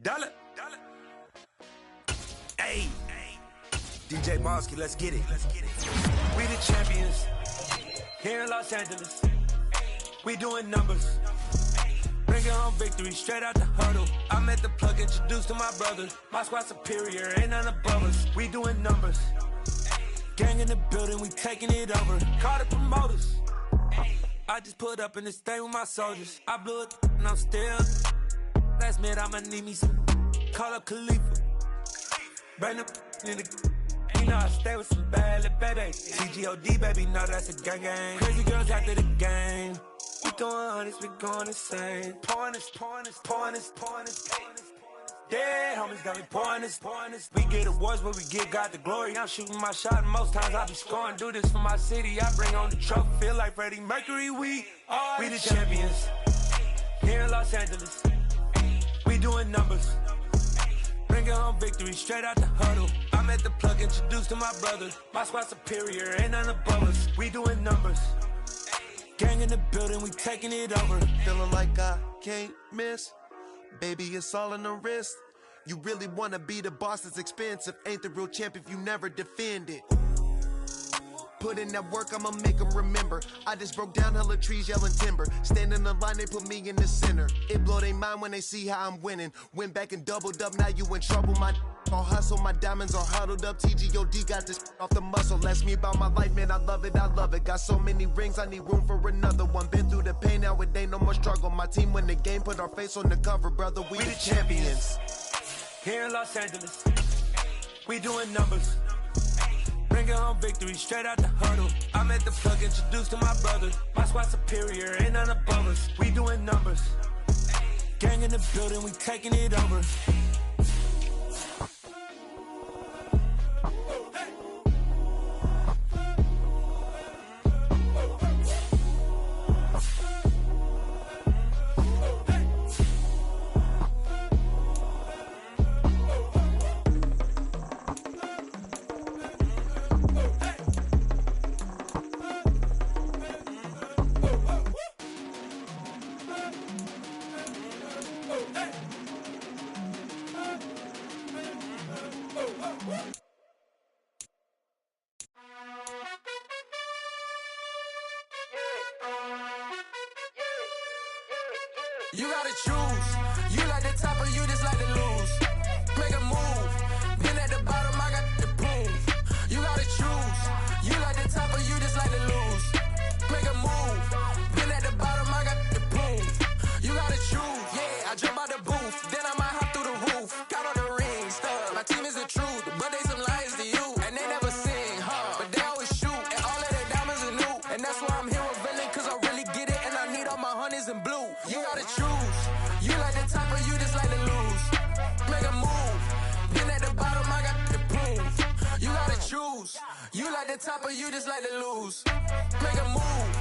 Dollar. Hey. DJ Mosky, let's get it. We the champions here in Los Angeles. We doing numbers. Bringing home victory straight out the huddle. I'm at the plug, introduced to my brother. My squad superior, ain't none above us. We doing numbers. Gang in the building, we taking it over. Call the promoters. I just put up in this thing with my soldiers. I blew it and I'm still. Last minute, I'ma need me some. Call up Khalifa. Bring up in the. You know I stay with some bad little baby. TGOD, baby, know that's a gang gang. Crazy girls after the game. We throwing hundreds, we going insane. Pouring this. Yeah, homies got me pouring this. We get awards, but we give God the glory. I'm shooting my shot, and most times I be scoring. Do this for my city, I bring on the trophy. Feel like Freddie Mercury, we the champions. Here in Los Angeles, we doing numbers. Bringing home victory straight out the huddle. I'm at the plug, introduced to my brother. My squad superior, ain't none above us. We doing numbers. Gang in the building, we taking it over. Feeling like I can't miss. Baby, it's all in the wrist. You really wanna be the boss, it's expensive. Ain't the real champ if you never defend it. Put in that work, I'ma make them remember. I just broke down hella trees, yelling timber. Stand in the line, they put me in the center. It blow their mind when they see how I'm winning. Went back and doubled up, now you in trouble. My all hustle, my diamonds are huddled up. TGOD got this off the muscle. Ask me about my life, man, I love it. Got so many rings, I need room for another one. Been through the pain, now it ain't no more struggle. My team win the game, put our face on the cover, brother. We the champions. Here in Los Angeles, we doing numbers. Bringing home victory straight out the huddle. I'm at the plug, introduced to my brother. My squad superior, ain't none above us. We doing numbers. Gang in the building, we taking it over. You gotta choose. You like the top or you just like to lose. Make a move. Been at the bottom, I got the proof. You gotta choose. You like the top or you just like to lose. Make a move. Been at the bottom, I got the proof. You gotta choose. Yeah, I jump out the booth. Then I might hop through the roof. Got on the ring, stuff. My team is the truth, but they some liars to you. And they never sing, but they always shoot. And all of their diamonds are new. And that's why I'm here with Villain, cause I really get it. And I need all my honeys in blue. You gotta choose. You like the top or you just like to lose. Make a move. Been at the bottom, I got the proof. You gotta choose. You like the top or you just like to lose. Make a move.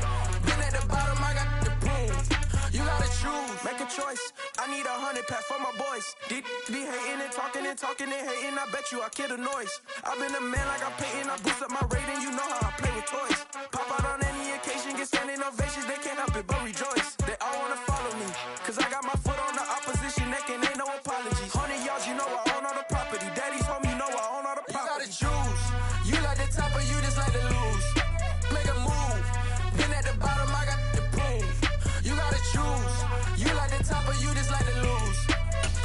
Been at the bottom, I got the proof. You gotta choose. Make a choice. I need 100 pack for my boys. Deep be hating and talking and talking and hating, I bet you I kill the noise. I've been a man like I'm Peyton, I boost up my rating, you know how I play with toys. Pop out on any occasion, get standing ovations, they can't help it but rejoice. They all wanna follow me, cause I got my foot on the opposition neck and ain't no apologies. 100 yards, you know I own all the property. Daddy's home, you know I own all the property. You gotta choose, you like the top or you just like to lose. Make a move, been at the bottom, I got the proof. You gotta choose, you like the top or you just like to lose.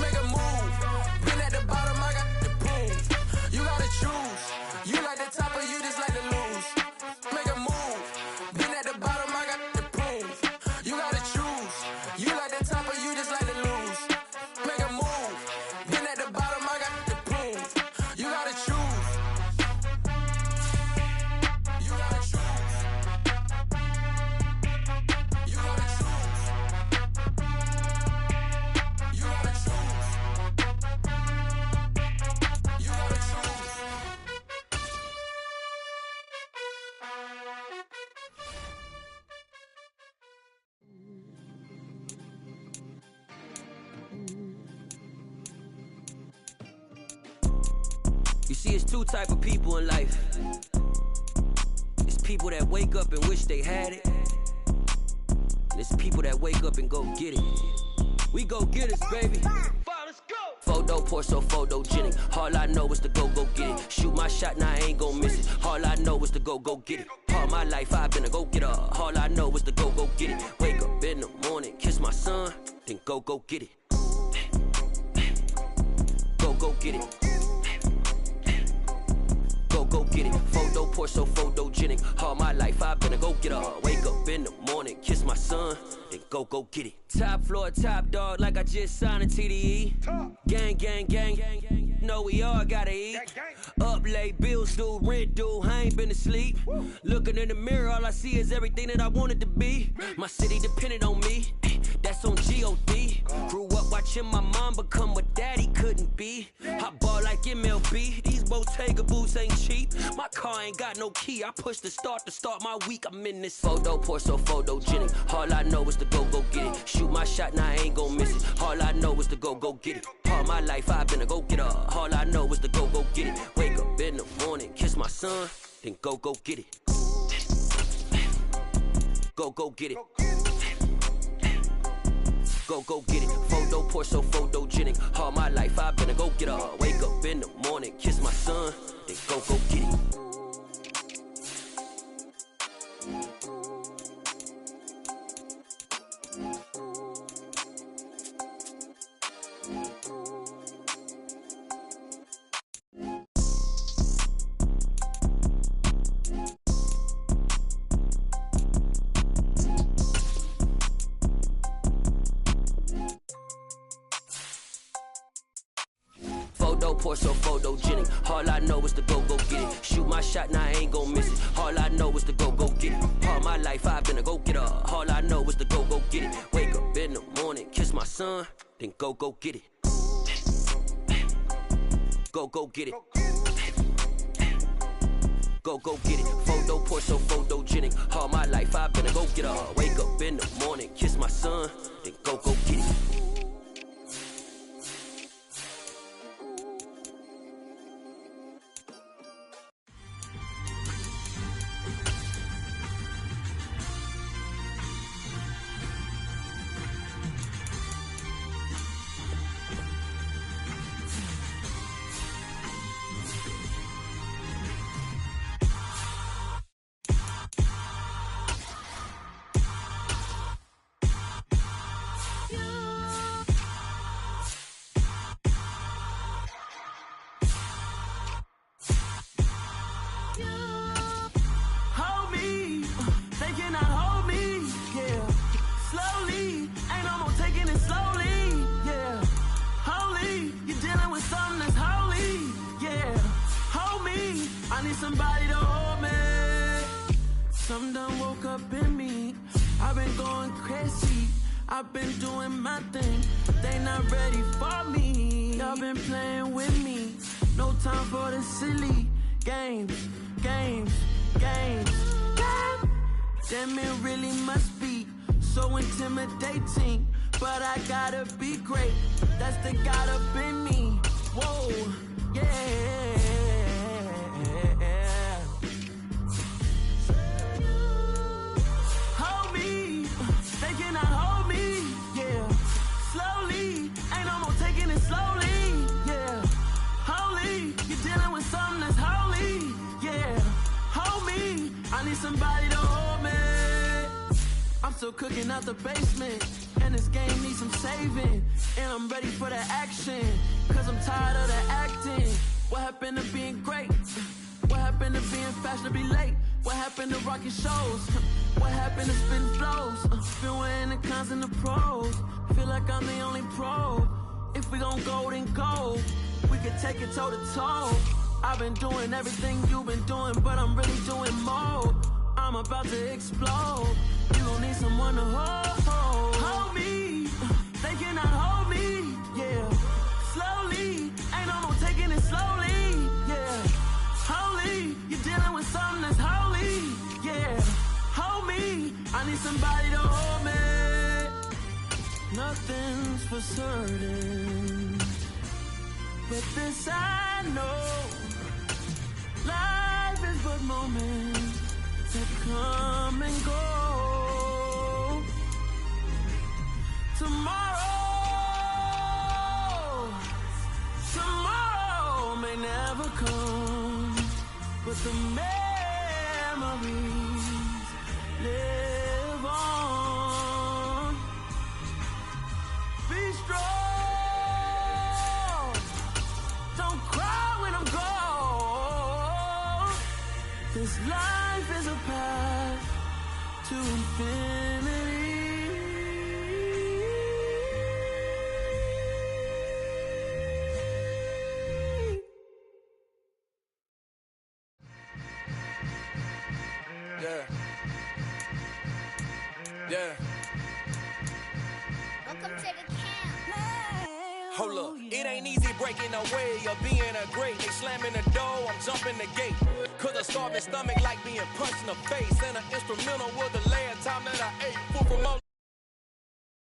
Make a move, been at the bottom, I got the proof. You gotta choose, you like the top or you just like to lose. Make a move, been at the bottom, I got the proof. You gotta choose, you like the top or you just like to lose. Make a move, been at the bottom, I got the proof. You gotta choose. You gotta choose. You gotta choose. You gotta choose. You gotta choose. You see, it's two type of people in life. It's people that wake up and wish they had it, and it's people that wake up and go get it. We go get it, baby. Photo pour so photogenic. All I know is to go get it. Shoot my shot, now I ain't gon' miss it. All I know is to go get it. All my life I've been a go getter. All I know is to go get it. Wake up in the morning, kiss my son, then go get it. Go get it. Go get it. Photo pour so photogenic. All my life I've been a go getter. Wake up in the morning, kiss my son, then go get it. Top floor, top dog, like I just signed a TDE. Gang, gang, gang, gang, gang. Know we all gotta eat. Up late, bills due, rent due. I ain't been asleep. Looking in the mirror, all I see is everything that I wanted to be. My city depended on me. That's on G.O.D. Grew up watching my mom become what daddy couldn't be. I ball like MLB. These Bottega boots ain't cheap. My car ain't got no key. I push the start to start my week. I'm in this photo pour so photogenic. All I know is to go get it. Shoot my shot, now I ain't gon' miss it. All I know is to go get it. All my life I've been a go getter. All I know is to go get it. Wake up in the morning, kiss my son, then go get it. Go get it. Go get it. Photo pour so photogenic. All my life I've been a go getter. Wake up in the morning, kiss my son, then go get it. Pour so photogenic. All I know is to go get it. Shoot my shot, now I ain't gon' miss it. All I know is to go get it. All my life I've been a go getter. All I know is to go get it. Wake up in the morning, kiss my son, then go get it. Go get it. Go get it. Photo pour so photogenic. All my life I've been a go getter. Wake up in the morning, kiss my son, then go get it. Somebody to hold me. Something done woke up in me. I've been going crazy. I've been doing my thing. They not ready for me. Y'all been playing with me. No time for the silly games. Damn, it really must be so intimidating. But I gotta be great. That's the God up in me. Whoa, yeah. Hold me, they cannot hold me, yeah. Slowly, ain't no more taking it slowly, yeah. Holy, you're dealing with something that's holy, yeah. Hold me, I need somebody to hold me. I'm still cooking out the basement, and this game needs some saving. And I'm ready for the action, cause I'm tired of the acting. What happened to being great? What happened to being fashionably late? What happened to rocking shows? What happened to spitting flows? Been wearing the cons and the pros. Feel like I'm the only pro. If we gon' go, then go. We could take it toe to toe. I've been doing everything you've been doing, but I'm really doing more. I'm about to explode. You gon' need someone to hold. Hold me, they cannot hold me, yeah. Slowly, ain't no more taking it slowly, yeah. Holy, you're dealing with something that's holy, yeah. Hold me, I need somebody to hold me. Nothing's for certain, but this I know. Life is but moments that come and go. Tomorrow may never come, but the memories live on. Be strong, don't cry when I'm gone. This life is a path to infinity. Yeah. Welcome to the camp. Hold up, it ain't easy breaking away or being a great. They slamming the door, I'm jumping the gate. Cause a starving stomach like being punched in the face. And an instrumental was the last time that I ate. Food from all